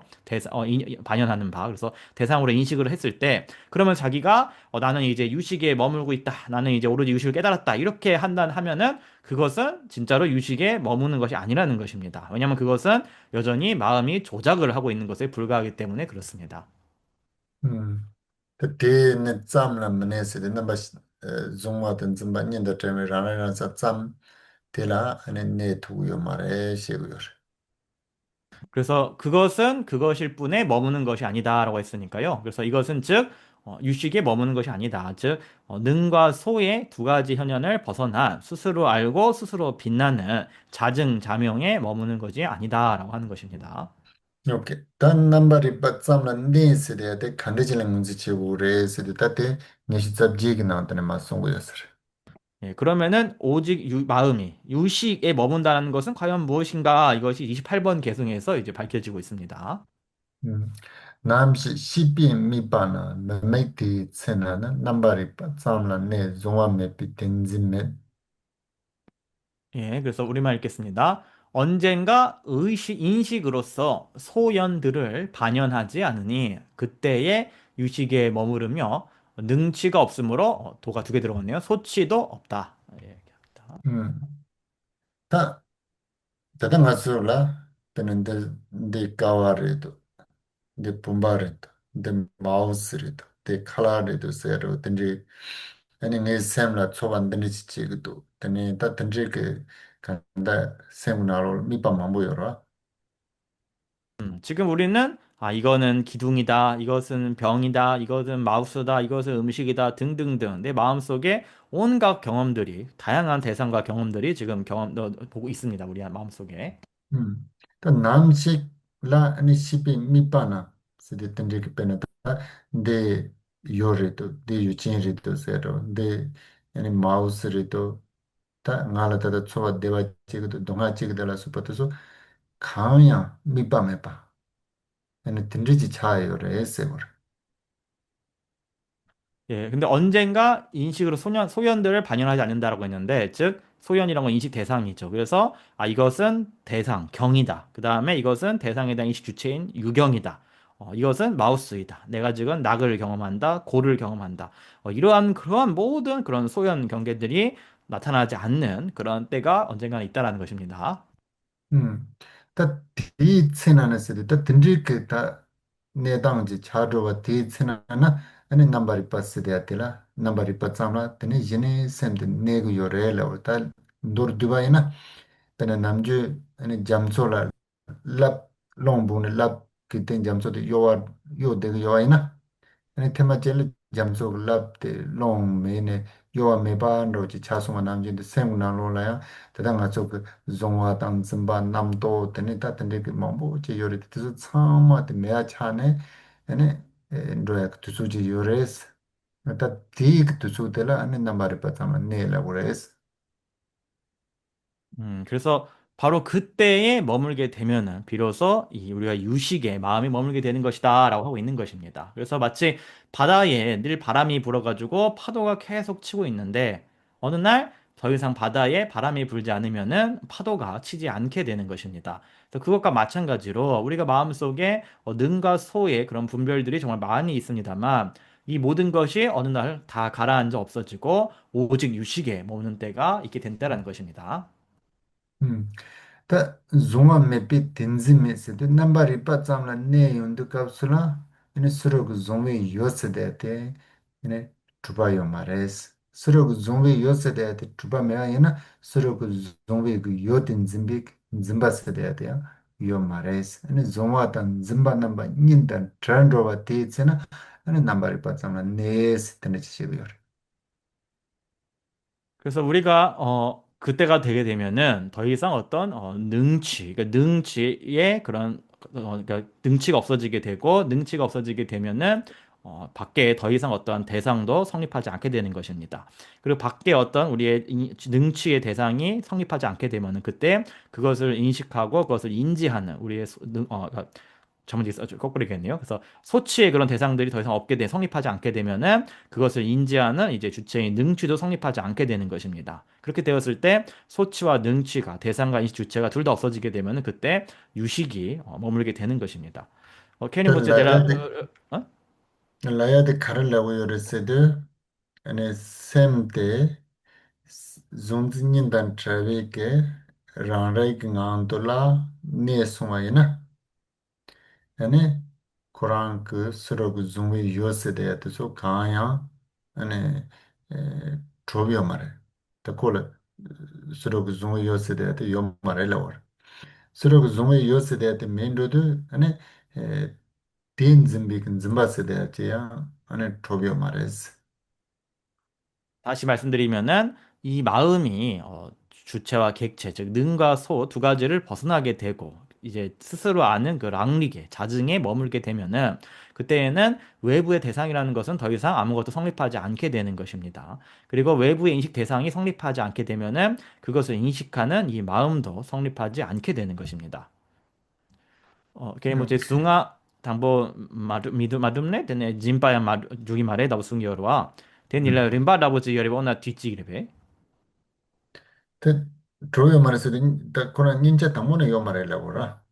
반연하는 바. 그래서 대상으로 인식을 했을 때 그러면 자기가 나는 이제 유식에 머물고 있다. 나는 이제 오로지 유식을 깨달았다. 이렇게 하면은 그것은 진짜로 유식에 머무는 것이 아니라는 것입니다. 왜냐하면 그것은 여전히 마음이 조작을 하고 있는 것에 불과하기 때문에 그렇습니다. Te ne tsam la mene se de namba zongwa ten zimba nyenda teme rana rana sa tsam te la ane ne tu yo mare she go yor. 그래서 그것은 그것일 뿐에 머무는 것이 아니다라고 했으니까요. 그래서 이것은 즉 유식에 머무는 것이 아니다. 즉 능과 소의 두 가지 현현을 벗어난 스스로 알고 스스로 빛나는 자증자명에 머무는 것이 아니다라고 하는 것입니다. Okay. Tan namba riba tsam la ne se de ate khande chile ngunzi che go re se de tate neshi tsab je ki na tane ma song go yasar. 예, 그러면은 오직 마음이 유식에 머문다는 것은 과연 무엇인가? 이것이 28번 계승에서 이제 밝혀지고 있습니다. Nam shi pi mi pa na me me ti tse na namba riba tsam la ne zongwa me pi tenzi me. 예, 그래서 우리말 읽겠습니다. 언젠가 인식으로서 소연들을 반연하지 않으니 그때의 유식에 머무르며 능치가 없으므로 도가 두 개 들어갔네요. 소치도 없다. 예, 이렇게 합니다. Ta tata nga su la tene de kawa re to de pumba re to de mouse re to de kala re to se ro tene ani nge sem la choban tene chi chi gu to tene ta tene ke kanda sem na ro mi pa mambo yo ra 지금 우리는 아, 이거는 기둥이다, 이것은 병이다, 이것은 마우스다, 이것은 음식이다 등등등 내 마음속에 온갖 경험들이 다양한 대상과 경험들이 지금 보고 있습니다. 우리 마음속에. 또 남식 라 아니 시비 미빠나 세데 던데 페나다 데 요레도 데 유친레도 세로 데 아니 마우스레도 다 나라다다 초바 데바 치고도 동아 치고달라 수퍼도서 강야 미빠메빠 아니 던지지 차요레 에세버려. 예, 근데 언젠가 인식으로 소연들을 반영하지 않는다라고 했는데, 즉, 소연이란 건 인식 대상이죠. 그래서, 아, 이것은 대상, 경이다. 그 다음에 이것은 대상에 대한 인식 주체인 유경이다. 이것은 마우스이다. 내가 지금 낙을 경험한다, 고를 경험한다. 그러한 모든 그런 소연 경계들이 나타나지 않는 그런 때가 언젠가는 있다라는 것입니다. 다 디체나나세도 다 던지게 다 내당지 차로와 디체나나 아니 넘버리 파스데야텔라 넘버리 파참라 테네 제네 셈데 네고 요레라 다 도르두바이나 pene namju ene jamsola lap longbune lap kiten jamso de yo de yo ina ene tema chele jamso lap de long me ne yo me ba ro chi cha suma namju de sem na lo la ya ta nga so ke zongwa tang zimba nam do de ne ta de ke mambo che yo re de so chama de me a cha ne ene ndo ya tu su ji yo res ta tik tu su de la ane nambare pa chama ne la res. 그래서 바로 그때에 머물게 되면은 비로소 우리가 유식에 마음이 머물게 되는 것이다라고 하고 있는 것입니다. 그래서 마치 바다에 늘 바람이 불어가지고 파도가 계속 치고 있는데 어느 날 더 이상 바다에 바람이 불지 않으면은 파도가 치지 않게 되는 것입니다. 그래서 그것과 마찬가지로 우리가 마음속에 능과 소의 그런 분별들이 정말 많이 있습니다만 이 모든 것이 어느 날 다 가라앉아 없어지고 오직 유식에 머무는 때가 있게 된다라는 것입니다. 다 zunga mepi tenzi me se de namba ripa tsamla ne yondu kapsula ene surog zungwe yose de ate ene trupa yo mares surog zungwe yose de ate trupa mea ena surog zungwe gu yotin zimbik zimba se de ate ya yo mares ene zungwa tan zimba namba nyin tan trandrowa te tsena ene namba ripa tsamla ne se tene chishigo yor. 그래서 우리가 그때가 되게 되면은 더 이상 어떤 그러니까 능치의 그런 그러니까 능치가 없어지게 되고 능치가 없어지게 되면은 밖에 더 이상 어떠한 대상도 성립하지 않게 되는 것입니다. 그리고 밖에 어떤 우리의 능치의 대상이 성립하지 않게 되면은 그때 그것을 인식하고 그것을 인지하는 우리의 잘못 있어 거꾸로겠네요. 그래서 소치의 그런 대상들이 더 이상 성립하지 않게 되면은 그것을 인지하는 이제 주체인 능취도 성립하지 않게 되는 것입니다. 그렇게 되었을 때 소치와 능취가 대상과 인식 주체가 둘 다 없어지게 되면은 그때 유식이 머물게 되는 것입니다. 케니 다 모제 데라 laya de karalawa yore se de ene semte zunzi nyindan trawe ke rangrai ki ngandola ne sunga ina ene Kurang ke surag zungwe yose de ya so kaya ene trobyo mare ta kola surag zungwe yose de ya yom mare la war surag zungwe yose de ya mendo de ene ten zimbi kin zimba se de ya ene trobyo mare. 다시 말씀드리면은 이 마음이 주체와 객체, 즉 능과 소 두 가지를 벗어나게 되고 이제 스스로 아는 그 랑리게, 자증에 머물게 되면은 그때에는 외부의 대상이라는 것은 더 이상 아무것도 성립하지 않게 되는 것입니다. 그리고 외부의 인식 대상이 성립하지 않게 되면은 그것을 인식하는 이 마음도 성립하지 않게 되는 것입니다. 그게 뭐지 숭아 당보 마둠네 데네 짐바야 마 주기 말에 다부 숭여와 데닐라 림바 다부지 여리 오나 뒤찌기레베 그 조요 말했을 때 그런 ninja 당문에 요 말하려고라.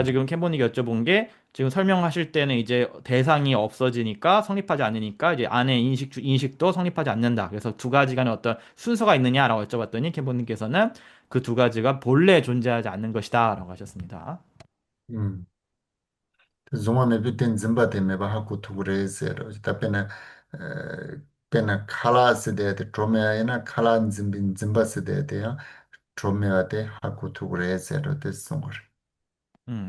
지금 캠보니가 여쭤본 게 지금 설명하실 때는 이제 대상이 없어지니까 성립하지 않으니까 이제 안에 인식도 성립하지 않는다. 그래서 두 가지 간에 어떤 순서가 있느냐라고 여쭤봤더니 캠보님께서는 그 두 가지가 본래 존재하지 않는 것이다라고 하셨습니다. 음. zuma me biten zimba te me ba haku tugure zero. Ta pena khala se de te trome na khala zimbin zimba se de te ya trome te haku tugure zero te songor.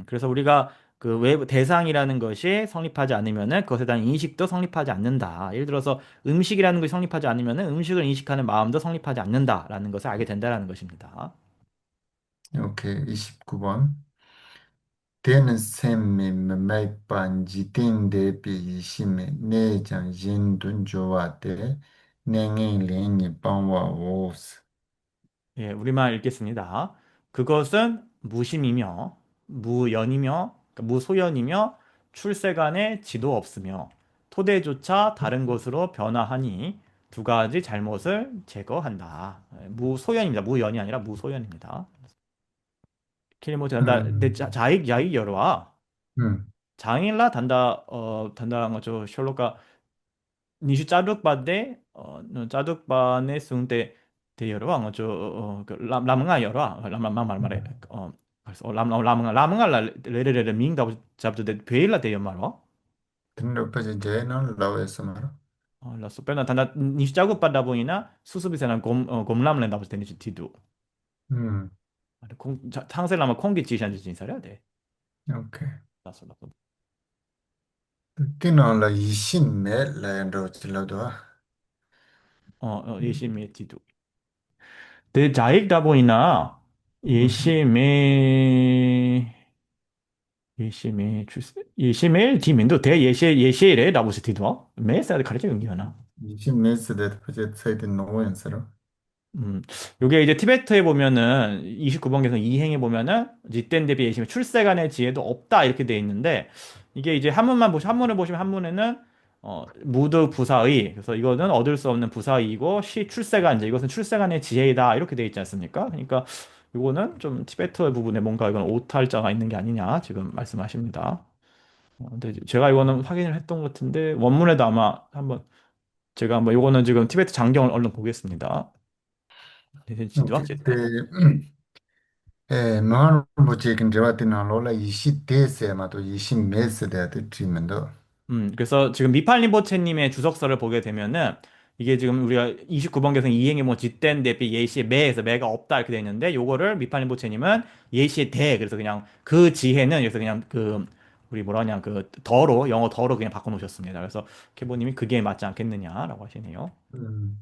그래서 우리가 그 외부 대상이라는 것이 성립하지 않으면은 그것에 대한 인식도 성립하지 않는다. 예를 들어서 음식이라는 것이 성립하지 않으면은 음식을 인식하는 마음도 성립하지 않는다라는 것을 알게 된다라는 것입니다. 오케이, 29번. Tēnā sēnmē mē mēi pān jī tēndē pē yī shīmē nē jāng yin dun jō wā tē nē ngēng lēng nī pāng wā wō sī. 예, 우리말 읽겠습니다. 그것은 무심이며 무연이며 그러니까 무소연이며 출세간에 지도 없으며 토대조차 다른 것으로 변화하니 두 가지 잘못을 제거한다. 예, 무소연입니다. 무연이 아니라 무소연입니다. 킬모 단다 내 음, 자익 야익 열와 음, 장일라 단다 단다한 거죠. 셜록가 니슈 짜득바데 짜득바네 승때 대여와 거죠. 라망아 열와 라망 말말에 그래서 라망아 레레레레 밍다 잡도 베일라 대여 말와 tēnā pā jī jē nā lā wē sā mā rā. 라소 빼나 단다 니슈 짜득바다 보이나 수수비세나 곰람렌 다고 되니 티도 음, 콩 탕셀라마 콩기 지샨지 진사려 돼. 오케이. 라소 Tēnā lā yī shīn mē lā yā rō chī lā dō wā. 예시메 티도 내 자익다 보이나 음, 예시메 예시메 출세 예시메 지민도 대 예시레 라고스 티도 메사드 가르쳐 연기하나 yī shīn mē sī dē pā jē tsai tē nō wā yā sā rā. 요게 이제 티베트에 보면은 29번 개성 이행에 보면은 지땐 대비 예시메 출세간의 지혜도 없다 이렇게 돼 있는데 이게 이제 한문을 보시면 한문에는 무드 부사의 그래서 이거는 얻을 수 없는 부사의이고 시 출세간 이제 이것은 출세간의 지혜이다 이렇게 돼 있지 않습니까? 그러니까 이거는 좀 티베트 부분에 뭔가 이건 오탈자가 있는 게 아니냐 지금 말씀하십니다. 근데 제가 이거는 확인을 했던 것 같은데 원문에도 아마 한번 제가 한번 이거는 지금 티베트 장경을 얼른 보겠습니다. 네, 진짜 오케이. 확실히. tē, mā rō bō chē kīn rā wā tēnā lō lā yī shī tē sē mā tō yī shī mē sē dē tē chī mē ndō. 그래서 지금 미팔림보체님의 주석서를 보게 되면은 이게 지금 우리가 29번 개성 이행의 뭐 짓된 대비 예시의 매에서 매가 없다 이렇게 돼 있는데 요거를 미팔림보체님은 예시의 대 그래서 그냥 그 지혜는 여기서 그냥 그 우리 뭐라 하냐 그 더로 영어 더로 그냥 바꿔 놓으셨습니다. 그래서 케보님이 그게 맞지 않겠느냐라고 하시네요. 이거는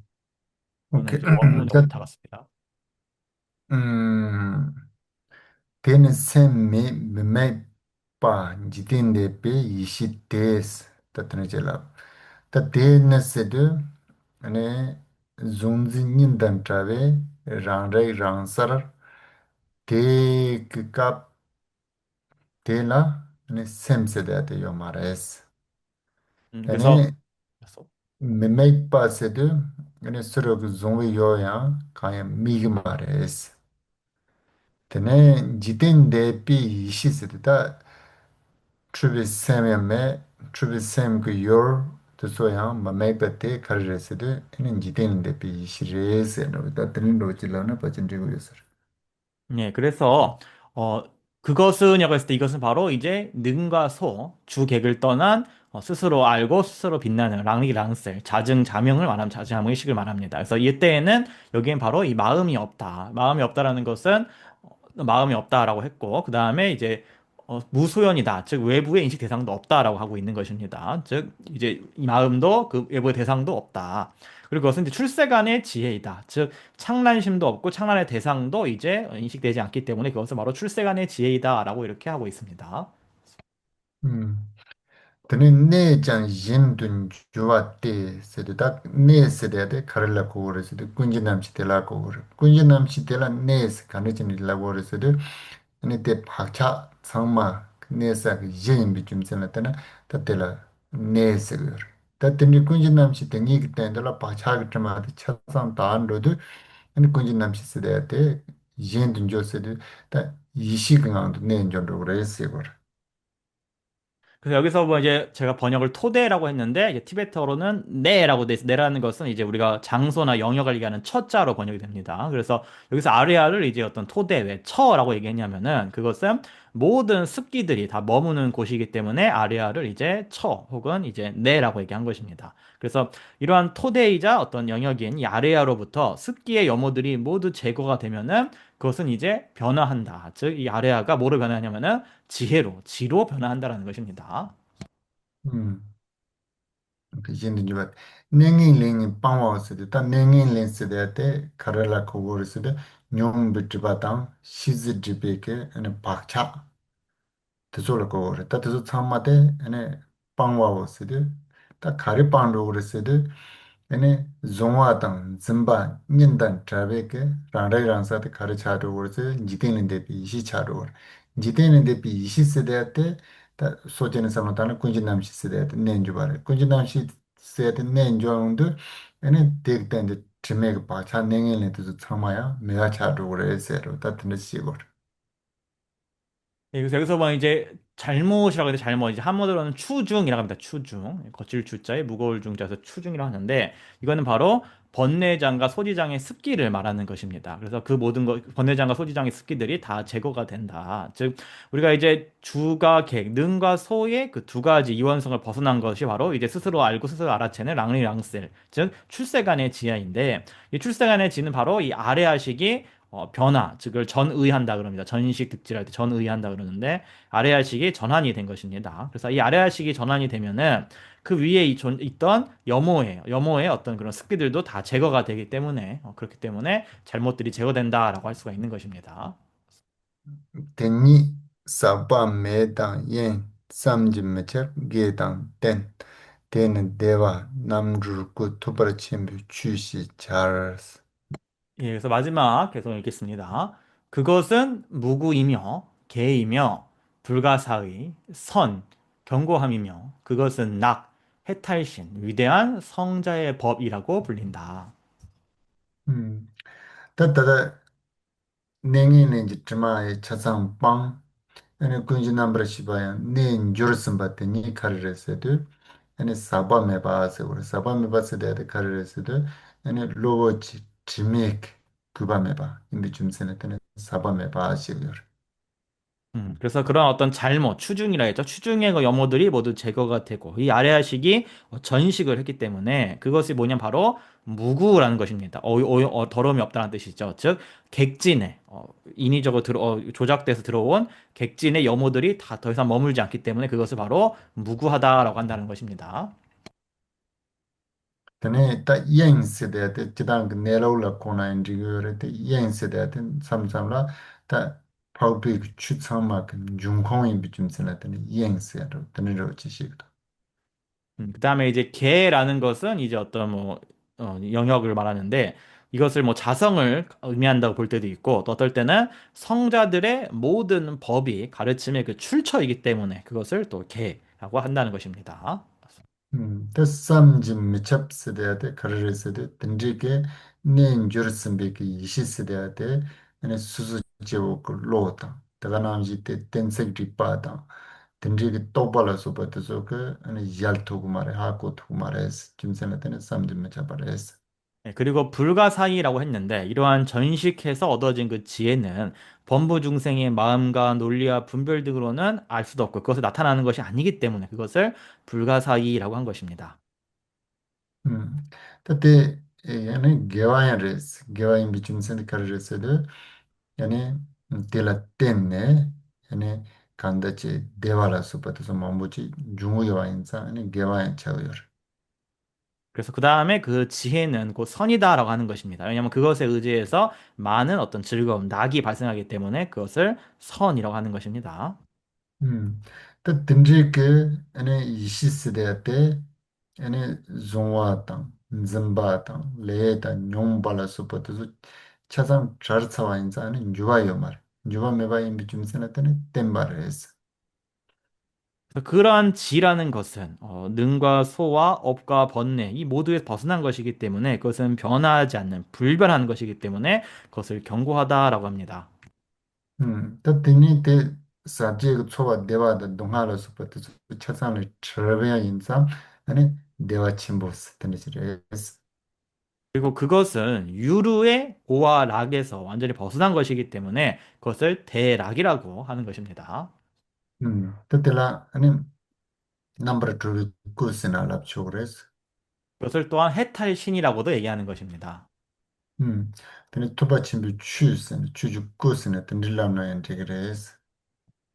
오케이. 이제 원문의 오타 같습니다. 음, tēnā sēn mē mē mē pā jitēndē pē yīshī tēs tā tēnā chē lā. Tā tēnā sē tū anē zhōngzī nīndān chā wē rāng rāi rāng sār tē kī kāp tē lā anē sēm sē tē tē yō mā rā ēs. Anē 그래서 그래서 mē mē pā sē tū anē sūrō kī zhōng wē yō yā kāyā mī kī mā rā ēs. Tēnē jitēndē pē yīshī sē tū tā Trivia Sam Trivia Sam 그 yor to so yang ma mai ba te kar re se de ene jiten de pi shi re se no da trin ro chi la na pa chen ri go yosar. 예, 그래서 그것은이라고 했을 때 이것은 바로 이제 능과 소, 주객을 떠난 스스로 알고 스스로 빛나는 랑리 랑셀, 자증 자명을 말하면 자증 자명의 식을 말합니다. 그래서 이때에는 여기엔 바로 이 마음이 없다. 마음이 없다라는 것은 마음이 없다라고 했고 그 다음에 이제 무소연이다. 즉 외부의 인식 대상도 없다라고 하고 있는 것입니다. 즉 이제 이 마음도 그 외부의 대상도 없다. 그리고 그것은 이제 출세간의 지혜이다. 즉 창란심도 없고 창란의 대상도 이제 인식되지 않기 때문에 그것은 바로 출세간의 지혜이다라고 이렇게 하고 있습니다. Tene ne chan yin dun juwa te se de da ne se de de kar la ko re se de kunji nam chi te la ko re. Kunji nam chi te la ne se kan ne chin la ko re se de ene te pa cha sang ma ne sa ki yin bi chum sen la tena ta te la ne se go re. Ta tene kunji nam chi te ngi ki ten de la pa cha ki chama de cha sang ta an ro de ene kunji nam chi se de te yin dun jo se de ta yi shi ki ngang du ne jon ro re se go re. 그래서 여기서 뭐 이제 제가 번역을 토대라고 했는데 이제 티베트어로는 네라고 돼 있어. 네라는 것은 이제 우리가 장소나 영역을 얘기하는 처자로 번역이 됩니다. 그래서 여기서 아레아를 이제 어떤 토대 왜 처라고 얘기했냐면은 그것은 모든 습기들이 다 머무는 곳이기 때문에 아레아를 이제 처 혹은 이제 네라고 얘기한 것입니다. 그래서 이러한 토대이자 어떤 영역인 이 아레아로부터 습기의 염호들이 모두 제거가 되면은 그것은 이제 변화한다. 즉, 이 아레아가 뭐로 변화하냐면은 지로 변화한다라는 것입니다. 음. 그 신도 주바 냉인 랭이 빵와스데 다 냉인 렌스데테 카라라 코고르스데 뇽 비트바당 시즈디베케 아니 박차 tizolo ko re ta tizo tsamma de ene pangwa wo se de ta khari pangro wo se de ene zongwa tang zimba nyin dan trabe ke rang rai rang sa de khari cha ro wo se jiten len de bi ishi cha ro jiten len de bi ishi se de te ta so chen sa ma ta na kunjin nam shi se de te nen ju ba re kunjin nam shi se de nen jo ung de ene dek den de trime ke pa cha nen len tizo tsamma ya me ga cha ro wo re se ro ta tin de shi go 예, 그래서 여기서 뭐 이제 잘못이라고 해서 잘못 이제 한문으로는 추중이라고 합니다. 추중. 거칠 주자에 무거울 중자에서 추중이라고 하는데 이거는 바로 번뇌장과 소지장의 습기를 말하는 것입니다. 그래서 그 모든 번뇌장과 소지장의 습기들이 다 제거가 된다. 즉 우리가 이제 주가 객, 능과 소의 그 두 가지 이원성을 벗어난 것이 바로 이제 스스로 알고 스스로 알아채는 랑리랑셀, 즉 출세간의 지하인데 이 출세간의 지는 바로 이 아래아식이 변화, 즉을 전의한다 그럽니다. 전식 득질할 때 전의한다 그러는데 아래아식이 전환이 된 것입니다. 그래서 이 아래아식이 전환이 되면은 그 위에 있던 염호의 어떤 그런 습기들도 다 제거가 되기 때문에 그렇기 때문에 잘못들이 제거된다라고 할 수가 있는 것입니다. Teni sabba me dang yen samji mecher ge dang ten. Teni dewa namrur ku tubar chenpu chushi char스. 예, 그래서 마지막 계속 읽겠습니다. 그것은 무구이며 개이며 불가사의 경고함이며 그것은 해탈신 위대한 성자의 법이라고 불린다. Tatada nengi nenji timaye chasang pang. Ane kunji nambra shibaya nen jurusamba teni karire sedu. Ane sabba me ba ase ure. Sabba me ba sede ade karire sedu. Ane logo chi timek kuba me ba. Indi chumsene tene sabba me ba ase ure. 그래서 그런 어떤 추중이라 했죠. 추중의 그 염호들이 모두 제거가 되고, 이 아레아식이 전식을 했기 때문에 그것이 뭐냐, 바로 무구라는 것입니다. 더러움이 없다는 뜻이죠. 즉, 객진에, 인위적으로 조작돼서 들어온 객진의 염호들이 다 더 이상 머물지 않기 때문에 그것을 바로 무구하다라고 한다는 것입니다. Tene ta yen sedate chidang nelo la kona indigore te yen sedate samsamla ta paupi chutsama kan jungkong in bichum sena tene yen sedo tene ro chishigdo. 그다음에 이제 계라는 것은 이제 어떤 영역을 말하는데 이것을 뭐 자성을 의미한다고 볼 때도 있고 또 어떨 때는 성자들의 모든 법이 가르침의 그 출처이기 때문에 그것을 또 계라고 한다는 것입니다. Ta samjim michap sedate karare sede tendrike nen jursimbe ki yishi sedate ene susu chewo ko lo ta. Taga namji te tensek dripa ta. Tendrike topala sopa te so ke ene yal tukumare hako tukumare es. Chimsena tene samjim michapare es. 네, 그리고 불가사의라고 했는데 이러한 전식해서 얻어진 그 지혜는 범부 중생의 마음과 논리와 분별 등으로는 알 수도 없고 그것을 나타나는 것이 아니기 때문에 그것을 불가사의라고 한 것입니다. Tate yani gewayan res, gewayan bichum sen kar resede yani tela tenne yani kanda che devala supata so mambuchi jungu gewayan sa yani gewayan chayor. 그래서 그 다음에 그 지혜는 곧 선이다라고 하는 것입니다. 왜냐하면 그것에 의지해서 많은 어떤 즐거움, 낙이 발생하기 때문에 그것을 선이라고 하는 것입니다. Ta tindri ke yani ishi sedate yani zongwa tang, nzimba tang, leye tang, nyongbala supata so chasang char tsawa insa yani njuwa yomar. njuwa meba in bichum sen atene temba res. 그래서 그러한 지라는 것은 능과 소와 업과 번뇌 이 모두에서 벗어난 것이기 때문에 그것은 변하지 않는 불변한 것이기 때문에 그것을 경고하다라고 합니다. 또 등이 때 사제가 초가 대화다 동하라 수부터 차상을 처배야 인상 아니 대화 침보스 드니스레스 그리고 그것은 유르의 고와 락에서 완전히 벗어난 것이기 때문에 그것을 대락이라고 하는 것입니다. 또텔라 아니 넘버 2 쿠스나 랍초레스 그것을 또한 해탈신이라고도 얘기하는 것입니다. 음. 근데 투바침비 추스는 추죽고스는 든릴라나 엔티그레스.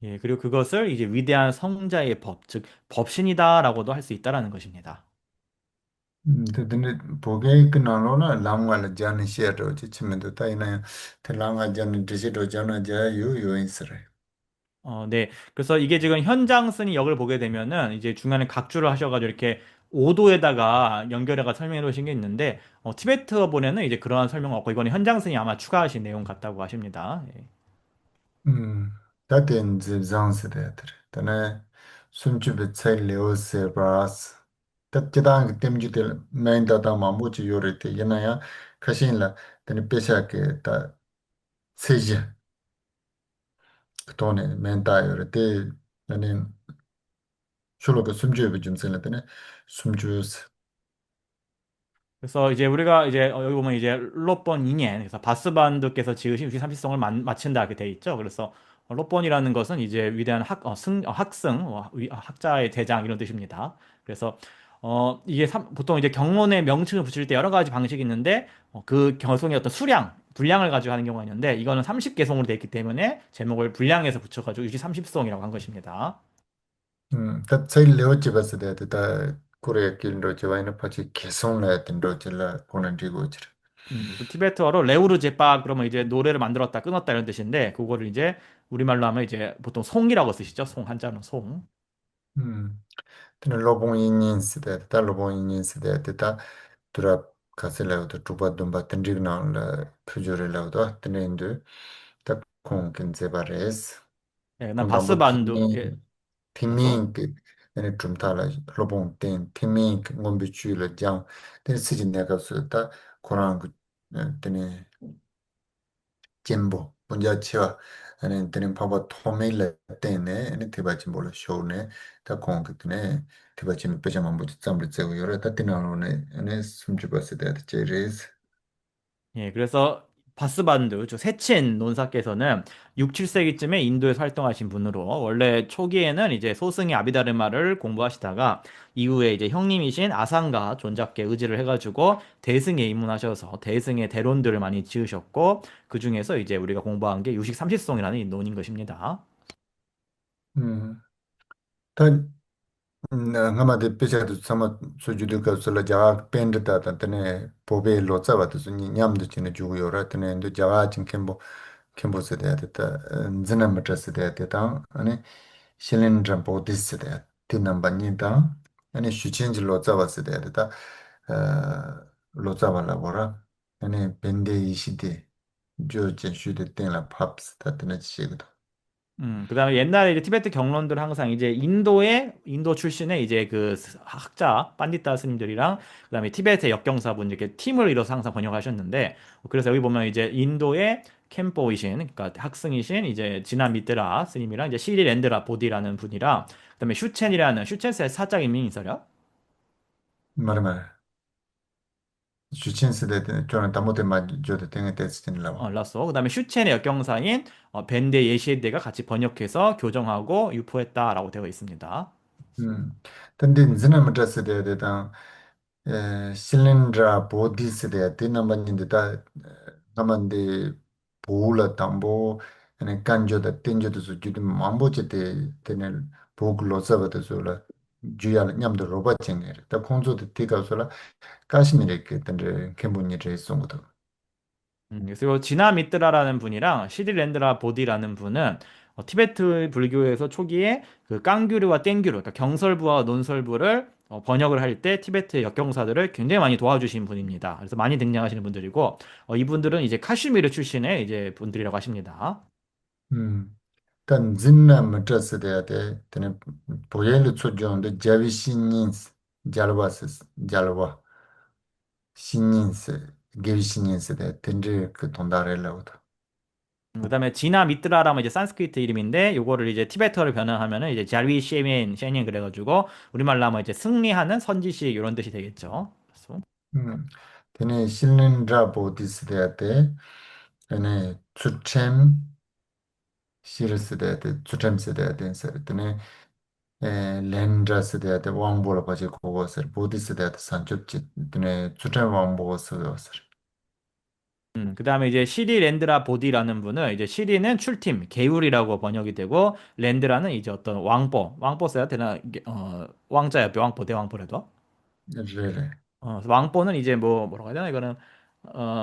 예, 그리고 그것을 이제 위대한 성자의 법, 즉 법신이다라고도 할 수 있다라는 것입니다. 근데 보게 그나로나 랑왈 자는 시에로 지치면도 타이나 텔랑아 자는 디시도 자나 자유 요인스레. 네. 그래서 이게 지금 현장 쓴이 역을 보게 되면은 이제 중간에 각주를 하셔가지고 이렇게 오도에다가 연결해가 설명해 놓으신 게 있는데, 티베트어본에는 이제 그러한 설명 없고, 이거는 현장 쓴이 아마 추가하신 내용 같다고 하십니다. 예. 음. 다된 집장스데들. 근데 숨주베 차일레오세 바스. 답지당 템주들 맨다다 마무치 요레테 얘나야 카신라 근데 페샤케 다 세지 그톤에 맨다 요레테 나는 쇼로가 숨주베 좀 생겼더니 숨주스. 그래서 이제 우리가 이제 여기 보면 이제 롯본 이년 그래서 바스반드께서 지으신 유시 삼십성을 마친다 이렇게 돼 있죠. 그래서 롯본이라는 것은 이제 위대한 학승 학자의 대장 이런 뜻입니다. 그래서 이게 보통 이제 경론의 명칭을 붙일 때 여러 가지 방식이 있는데 그 경송의 어떤 수량 분량을 가지고 하는 경우가 있는데 이거는 30개송으로 돼 있기 때문에 제목을 분량에서 붙여가지고 유시 삼십성이라고 한 것입니다. 다 차일레오치 바스데 다 코리아 길로 저와이나 파치 개송라 된도질라 보낸디고지. 그래서 티베트어로 레우르 제빠 그러면 이제 노래를 만들었다 끊었다 이런 뜻인데 그거를 이제 우리말로 하면 이제 보통 송이라고 쓰시죠. 송 한자는 송. 음. 근데 로봉이닌스데 다 로봉이닌스데 다 두라 가슬라우도 두바dum바 텐디그나라 표절이라우도 텐인데 딱 콩킨제바레스 예, 난 콘담보 바스반두 예, 라쏘. 티밍 그 얘네 좀 달라 로봉텐 티밍 곰비추를 장 텐시진 내가 쓰다 코랑 그 테네 젬보 본자치와 아니 테네 파바 토메일 테네 아니 티바치 몰라 쇼네 다 콩크트네 티바치 페자만 부지 짬르체고 요라 타티나로네 아니 숨주바스데 제레스. 예, 그래서 바스반두, 저 세친 논사께서는 6, 7세기쯤에 인도에서 활동하신 분으로 원래 초기에는 이제 소승의 아비다르마를 공부하시다가 이후에 이제 형님이신 아상가 존자께 의지를 해가지고 대승에 입문하셔서 대승의 대론들을 많이 지으셨고 그 중에서 이제 우리가 공부한 게 유식 삼십송이라는 이 논인 것입니다. 음. ngama de pecha tu sama sujudu ka sula jawa pend ta ta tene pobe lo tsa ba tu ni nyam du chine ju yo ra tene ndo jawa chin kembo se de ta zina matra se de ta ane shilin ram po dis se de ti nam ba ni ta ane shu chen ji lo tsa ba se de ta lo tsa ba la bo ra ane pende yi shi de jo chen shu de ten la paps ta tene chi shi 그다음에 옛날에 이제 티베트 경론들 항상 이제 인도 출신의 이제 그 학자 판디타 스님들이랑 그다음에 티베트 역경사분 이렇게 팀을 이뤄서 항상 번역하셨는데 그래서 여기 보면 이제 인도의 캠포이신 그러니까 학승이신 이제 지나 미트라 스님이랑 이제 시리 랜드라 보디라는 분이랑 그다음에 슈첸스의 사자 이름이 있어요. 말 주친스데 저는 다못에 맞죠도 땡에 됐으니라고. 라쏘. 그다음에 슈첸의 역경사인 벤데 예시에데가 같이 번역해서 교정하고 유포했다라고 되어 있습니다. 근데 진짜 맞았어야 되다. 실린드라 보디스데 되나만인데 다 남한데 보라 담보 아니 간조다 텐조도 수주도 mambo체데 되는 보글로서버도 소라 주야 냠도 로바칭에 다 콘조도 티가서라 까시미레 그던데 캠보니제 송고도. 그리고 지나 미뜨라라는 분이랑 시딜랜드라 보디라는 분은 티베트 불교에서 초기에 그 깡규르와 땡규르, 그러니까 경설부와 논설부를 번역을 할 때 티베트 역경사들을 굉장히 많이 도와주신 분입니다. 그래서 많이 등장하시는 분들이고 이분들은 이제 카슈미르 출신의 이제 분들이라고 하십니다. 음. 단 진나 마트스데 되는 보엘로 초jon데 자비신인스 잘바스 잘바 신인스 게비신인스데 텐데 그 돈다렐라우다. 그다음에 지나 미뜨라라면 이제 산스크리트 이름인데 요거를 이제 티베트어를 변형하면은 이제 잘위 셰멘 그래가지고 우리말로 하면 이제 승리하는 선지식 이런 뜻이 되겠죠. 그래서 음. 되네 실린드라 보디스데데 되네 추템 시르스데데 추템스데데 되네 렌드라 세대한테 왕보라 바지 그것을 보디 세대한테 산접지 드네 주된 왕보고서 그다음에 이제 시리 랜드라 보디라는 분은 이제 시리는 출팀, 계율이라고 번역이 되고 랜드라는 이제 어떤 왕보 써야 되나 이게 왕자야, 왕보, 대왕보래도. 레레 왕보는 이제 뭐라고 해야 되나 이거는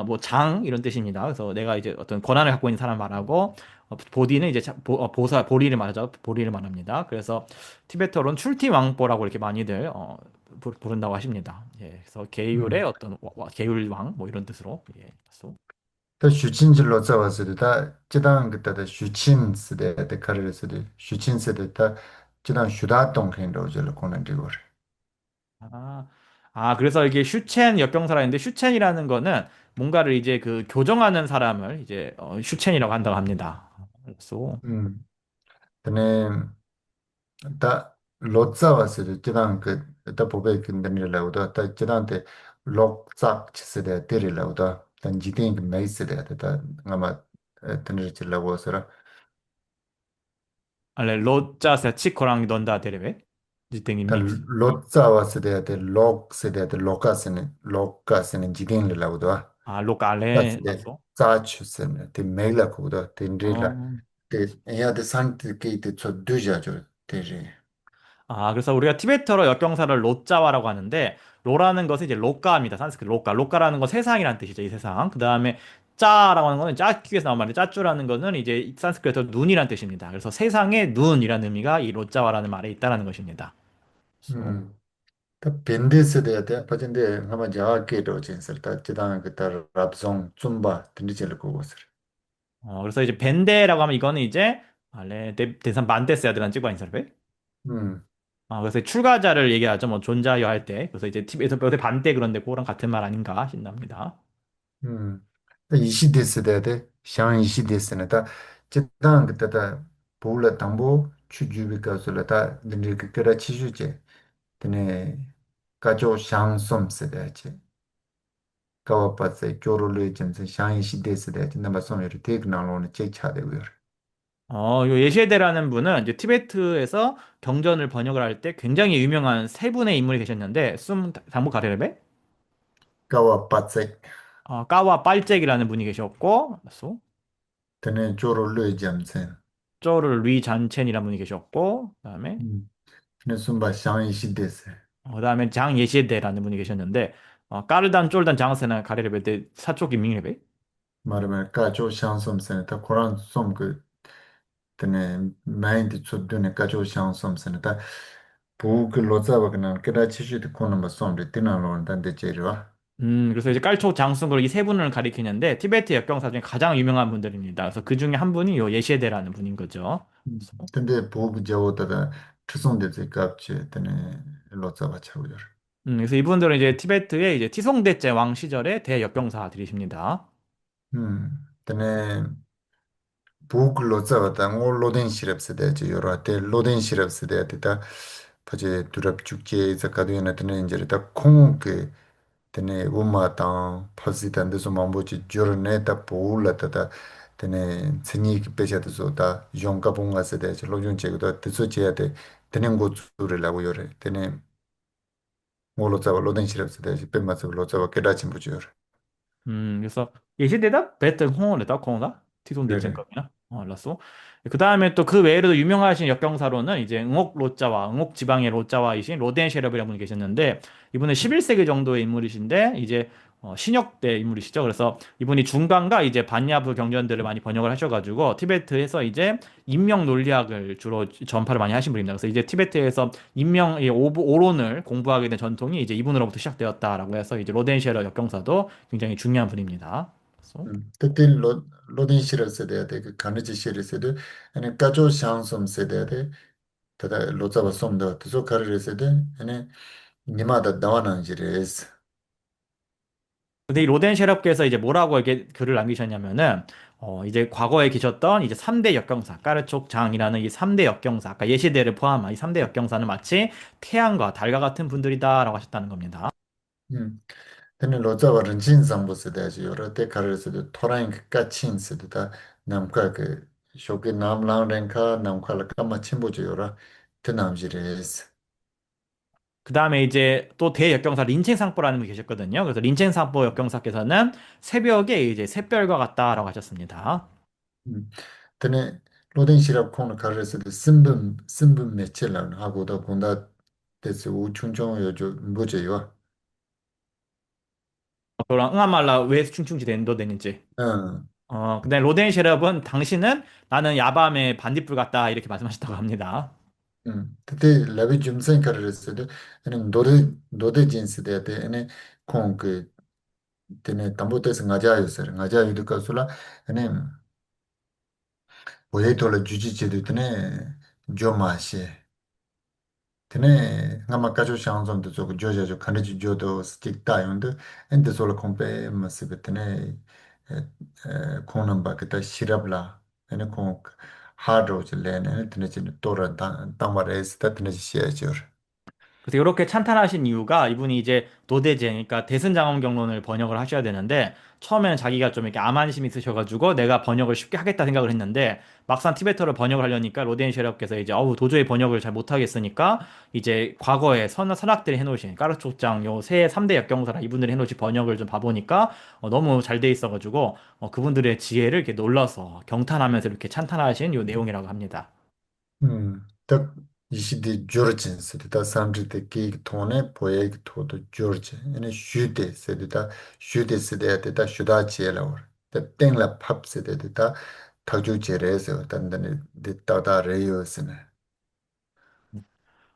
뭐 장 이런 뜻입니다. 그래서 내가 이제 어떤 권한을 갖고 있는 사람 말하고 보디는 이제 보사 보리를 말하죠. 보리를 말합니다. 그래서 티베트어로는 출티 왕보라고 이렇게 많이들 부른다고 하십니다. 예, 그래서 계율의 음. 어떤 계율 왕 뭐 이런 뜻으로 예. 그래서 더 슈친질로 잡았을 때 지당 그때 슈친 세대한테 가르쳤을 때 슈친 세대 때 지당 슈다 동행로 저 코는 되고 아, 그래서 이게 슈첸 역경사라 했는데 슈첸이라는 거는 뭔가를 이제 그 교정하는 사람을 이제 슈첸이라고 한다고 합니다. 그래서 근데 다 로자 왔을 때 지당 그다 보배 근데라고도 다 지당한테 록삭 치세대 데리라고도 단 지딩 메이스데 다 아마 드르치라고 해서 알레 로짜세 치코랑 넌다 데레베 지땡이 다 믹스. 로자 왔을 때록 세대 로카스는 지딩이라고도 로칼레 다스데 라소. 자추스는 데 메일라고도 데리라 어. 데 에야데 상트 게이트 저 두자죠 데리 그래서 우리가 티베트어로 역경사를 로짜와라고 하는데 로라는 것은 이제 로까입니다. 산스크리트 로까. 로까라는 건 세상이라는 뜻이죠. 이 세상. 그다음에 짜라고 하는 거는 짜끼에서 나온 말인데 짜쭈라는 거는 이제 산스크리트어 눈이라는 뜻입니다. 그래서 세상의 눈이라는 의미가 이 로짜와라는 말에 있다라는 것입니다. 그래서 다 벤데 세대야 돼 빠진데 아마 자케로 진설다 지당 그다 랍송 줌바 든지젤 거고서 그래서 이제 벤데라고 하면 이거는 이제 알레 대산 만데스야드라는 찍어 인사를 음 그래서 출가자를 얘기하죠. 뭐 존자여 할 때. 그래서 이제 팁에서 뼈대 반대 그런데 그거랑 같은 말 아닌가 싶답니다. 음. 이시대 세대야 샹 이시대 세네다 지당 그다 보울라 당보 추주비가서라다 든지 그라 치주제 드네 가조 샹솜 세대야지 가와빠세 교로르 점세 샹 이시대 세대야지 남바 소메르 테크놀로는 체차되고요 요 예시에데라는 분은 이제 티베트에서 경전을 번역을 할 때 굉장히 유명한 세 분의 인물이 계셨는데, 숨 당부 가레르베? 가와빠세 까와 빨잭이라는 분이 계셨고, 소 드네 조로르 점세 쪼르 리 잔첸이라는 분이 계셨고, 근데 숨바 샹이 시대세. 그다음에 장 예시에데라는 분이 계셨는데, 까르단 쫄단 장세나 가레르베 데 사쪽 민레베? 말하면 가조 샹솜세네 다 코란 솜그 드네 마인드 쫓드네 가조 샹솜세네 다 부그 로자바 그나 그다 치슈드 코는 뭐 솜데 디나로 단데 제리와. 그래서 이제 깔초 장승걸 이 세 분을 가리키는데, 티베트 역경사 중에 가장 유명한 분들입니다. 그래서 그 중에 한 분이 요 예시에데라는 분인 거죠. 그래서 근데 부그 저오다가 추송데 제갑체 드네 로자바 차고요. 그래서 이분들은 이제 티베트의 이제 티송대제 왕 시절의 대역경사들이십니다. 드네 부그 로자바다 올 로덴 시럽세데 저 요라테 로덴 시럽세데 다 퍼제 두랍 축제 자카도나 드네 이제 다 콩그 tene uma tang pasi tanda su mambu chi jur ne ta pula ta ta tene tsini ki pecha ta su ta yong ka punga se de chi lo yung che kudo tisu che ya te tene ngu tsuri la uyo re tene ngu lo tsawa lo den shirab se de chi pe ma tsu lo tsawa keda chimbu chi yor 그래서 예시대다 베트 홍어레다 콩다 re 티송대제 re 겁니다. 알았어. 그 다음에 또 그 외에도 유명하신 역경사로는 이제 응옥 로자와 응옥 지방의 로자와이신 로덴 셰럽이라는 분이 계셨는데 이분은 11세기 정도의 인물이신데 이제 신역대 인물이시죠. 그래서 이분이 중간과 이제 반야부 경전들을 많이 번역을 하셔가지고 티베트에서 이제 인명 논리학을 주로 전파를 많이 하신 분입니다. 그래서 이제 티베트에서 이 오론을 공부하게 된 전통이 이제 이분으로부터 시작되었다라고 해서 이제 로덴 셰럽 역경사도 굉장히 중요한 분입니다. 그래서 tete lo den shirab se de de kanechi shiri se de ene kacho shang som se de de tada lo tsawa som de tiso kari re se de ene nima da dawa nang jiri es 근데 이 로덴 셰럽께서 이제 뭐라고 이렇게 글을 남기셨냐면은 이제 과거에 계셨던 이제 3대 역경사 까르촉 장이라는 이 3대 역경사 아까 예시대를 포함한 이 3대 역경사는 마치 태양과 달과 같은 분들이다라고 하셨다는 겁니다. tene loza wa rinjin zambu sida yaji yora, te karar sida thorayin ka kachin sida namka ka shoki namlang renka namka la kama chimbo jo yora, 드남지레스. 그 다음에 이제 또 대역경사 린첸상포라는 분이 계셨거든요. 그래서 린첸상포 역경사께서는 새벽에 이제 샛별과 같다라고 하셨습니다. 드네 로덴시랍 콩의 가르스데 신분 매체란 하고도 공다 데스 우충충 요죠 뭐제요. 그럼 응아말라 왜 충충지 된도 되는지. 응. 근데 로덴 셰럽은 당신은 나는 야밤의 반딧불 같다 이렇게 말씀하셨다고 합니다. 그때 라비 좀생 가르스데 아니 노데 진스데 아니 콩그 드네 담보테스 나자요서 나자요도 가술라 아니 보에톨라 주지체도 드네 조마시 tene nga ma kacho shanzom de zog joja jo kanji jodo stick ta yond and de solo kompe masibe tene konam ba kita shirabla ene kon hard road le ne tene chin tora tamare sta tene shiachor. 그래서 이렇게 찬탄하신 이유가 이분이 이제 도대제, 그러니까 대승장엄 경론을 번역을 하셔야 되는데 처음에는 자기가 좀 이렇게 암안심이 있으셔가지고 내가 번역을 쉽게 하겠다 생각을 했는데 막상 티베터를 번역을 하려니까 로데인 셰럽께서 이제 어우 도저히 번역을 잘 못하겠으니까 이제 과거에 선학들이 해놓으신 까르초장 요새 3대 역경사라 이분들이 해놓으신 번역을 좀 봐보니까 너무 잘 돼 있어가지고 그분들의 지혜를 이렇게 놀라서 경탄하면서 이렇게 찬탄하신 요 내용이라고 합니다. Tak ishidi Georgian sedita samjite ki tone poye ki todo Georgia ene shude sedita shude sedita ta shuda chela or ta tengla pap sedita taju cherese dandane de tada reyosene.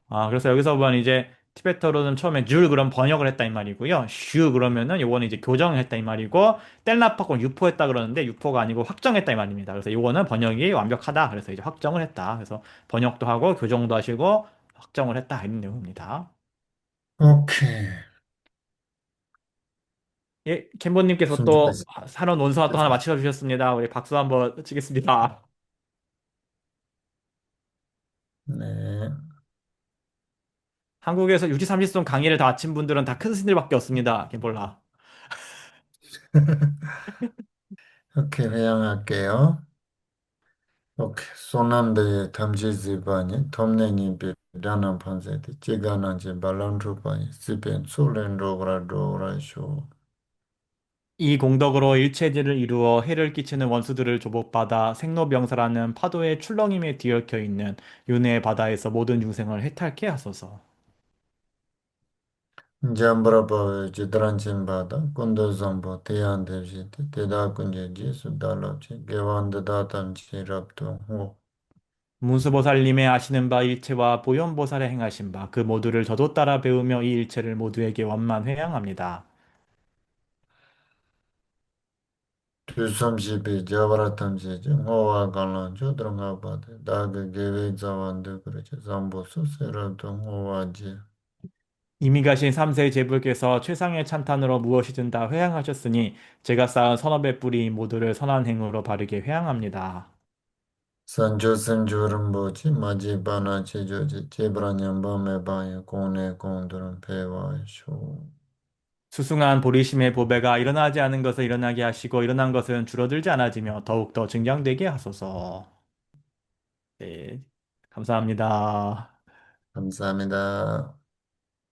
그래서 여기서 보면 이제 티베터로는 처음에 줄 그럼 번역을 했다 이 말이고요. 슈 그러면은 요거는 이제 교정을 했다 이 말이고 뗄라파고 유포했다 그러는데 유포가 아니고 확정했다 이 말입니다. 그래서 요거는 번역이 완벽하다. 그래서 이제 확정을 했다. 그래서 번역도 하고 교정도 하시고 확정을 했다 이런 내용입니다. 오케이. 예, 캔보님께서 또 숨죽까지 사론 원서와 또 하나 됐습니다. 맞춰 주셨습니다. 우리 박수 한번 치겠습니다. 네. 한국에서 유지삼십송 강의를 다 마친 분들은 다 큰 스님들밖에 없습니다. 캔볼라. 오케이, 회양할게요. 오케이. 소남대 탐지지바니 톰네님비 다난 판세데 지가난지 발란주바니 시벤 솔렌로브라도라쇼. 이 공덕으로 일체질을 이루어 해를 끼치는 원수들을 조복받아 생로병사라는 파도의 출렁임에 뒤엉켜 있는 윤회의 바다에서 모든 중생을 해탈케 하소서. 잠브라바 지드란침바다 군도존보 대한대시테 대다군제 지수달로치 개완드다탐치랍도 호. 문수보살님의 아시는 바 일체와 보현보살의 행하신 바 그 모두를 저도 따라 배우며 이 일체를 모두에게 원만 회양합니다. 두섬시비 자바라탐시지 호와갈란조 드랑아바데 다그 계획자완드 그러지 잠보수 세라도 호와지. 이미 가신 삼세 제불께서 최상의 찬탄으로 무엇이든 다 회양하셨으니 제가 쌓은 선업의 뿌리 모두를 선한 행으로 바르게 회양합니다. 산조선조름보지 마지바나 체조지 제브라냠밤에바에 공내 공들은 배와쇼. 수승한 보리심의 보배가 일어나지 않은 것을 일어나게 하시고 일어난 것은 줄어들지 않아지며 더욱더 증량되게 하소서. 네, 감사합니다. 감사합니다.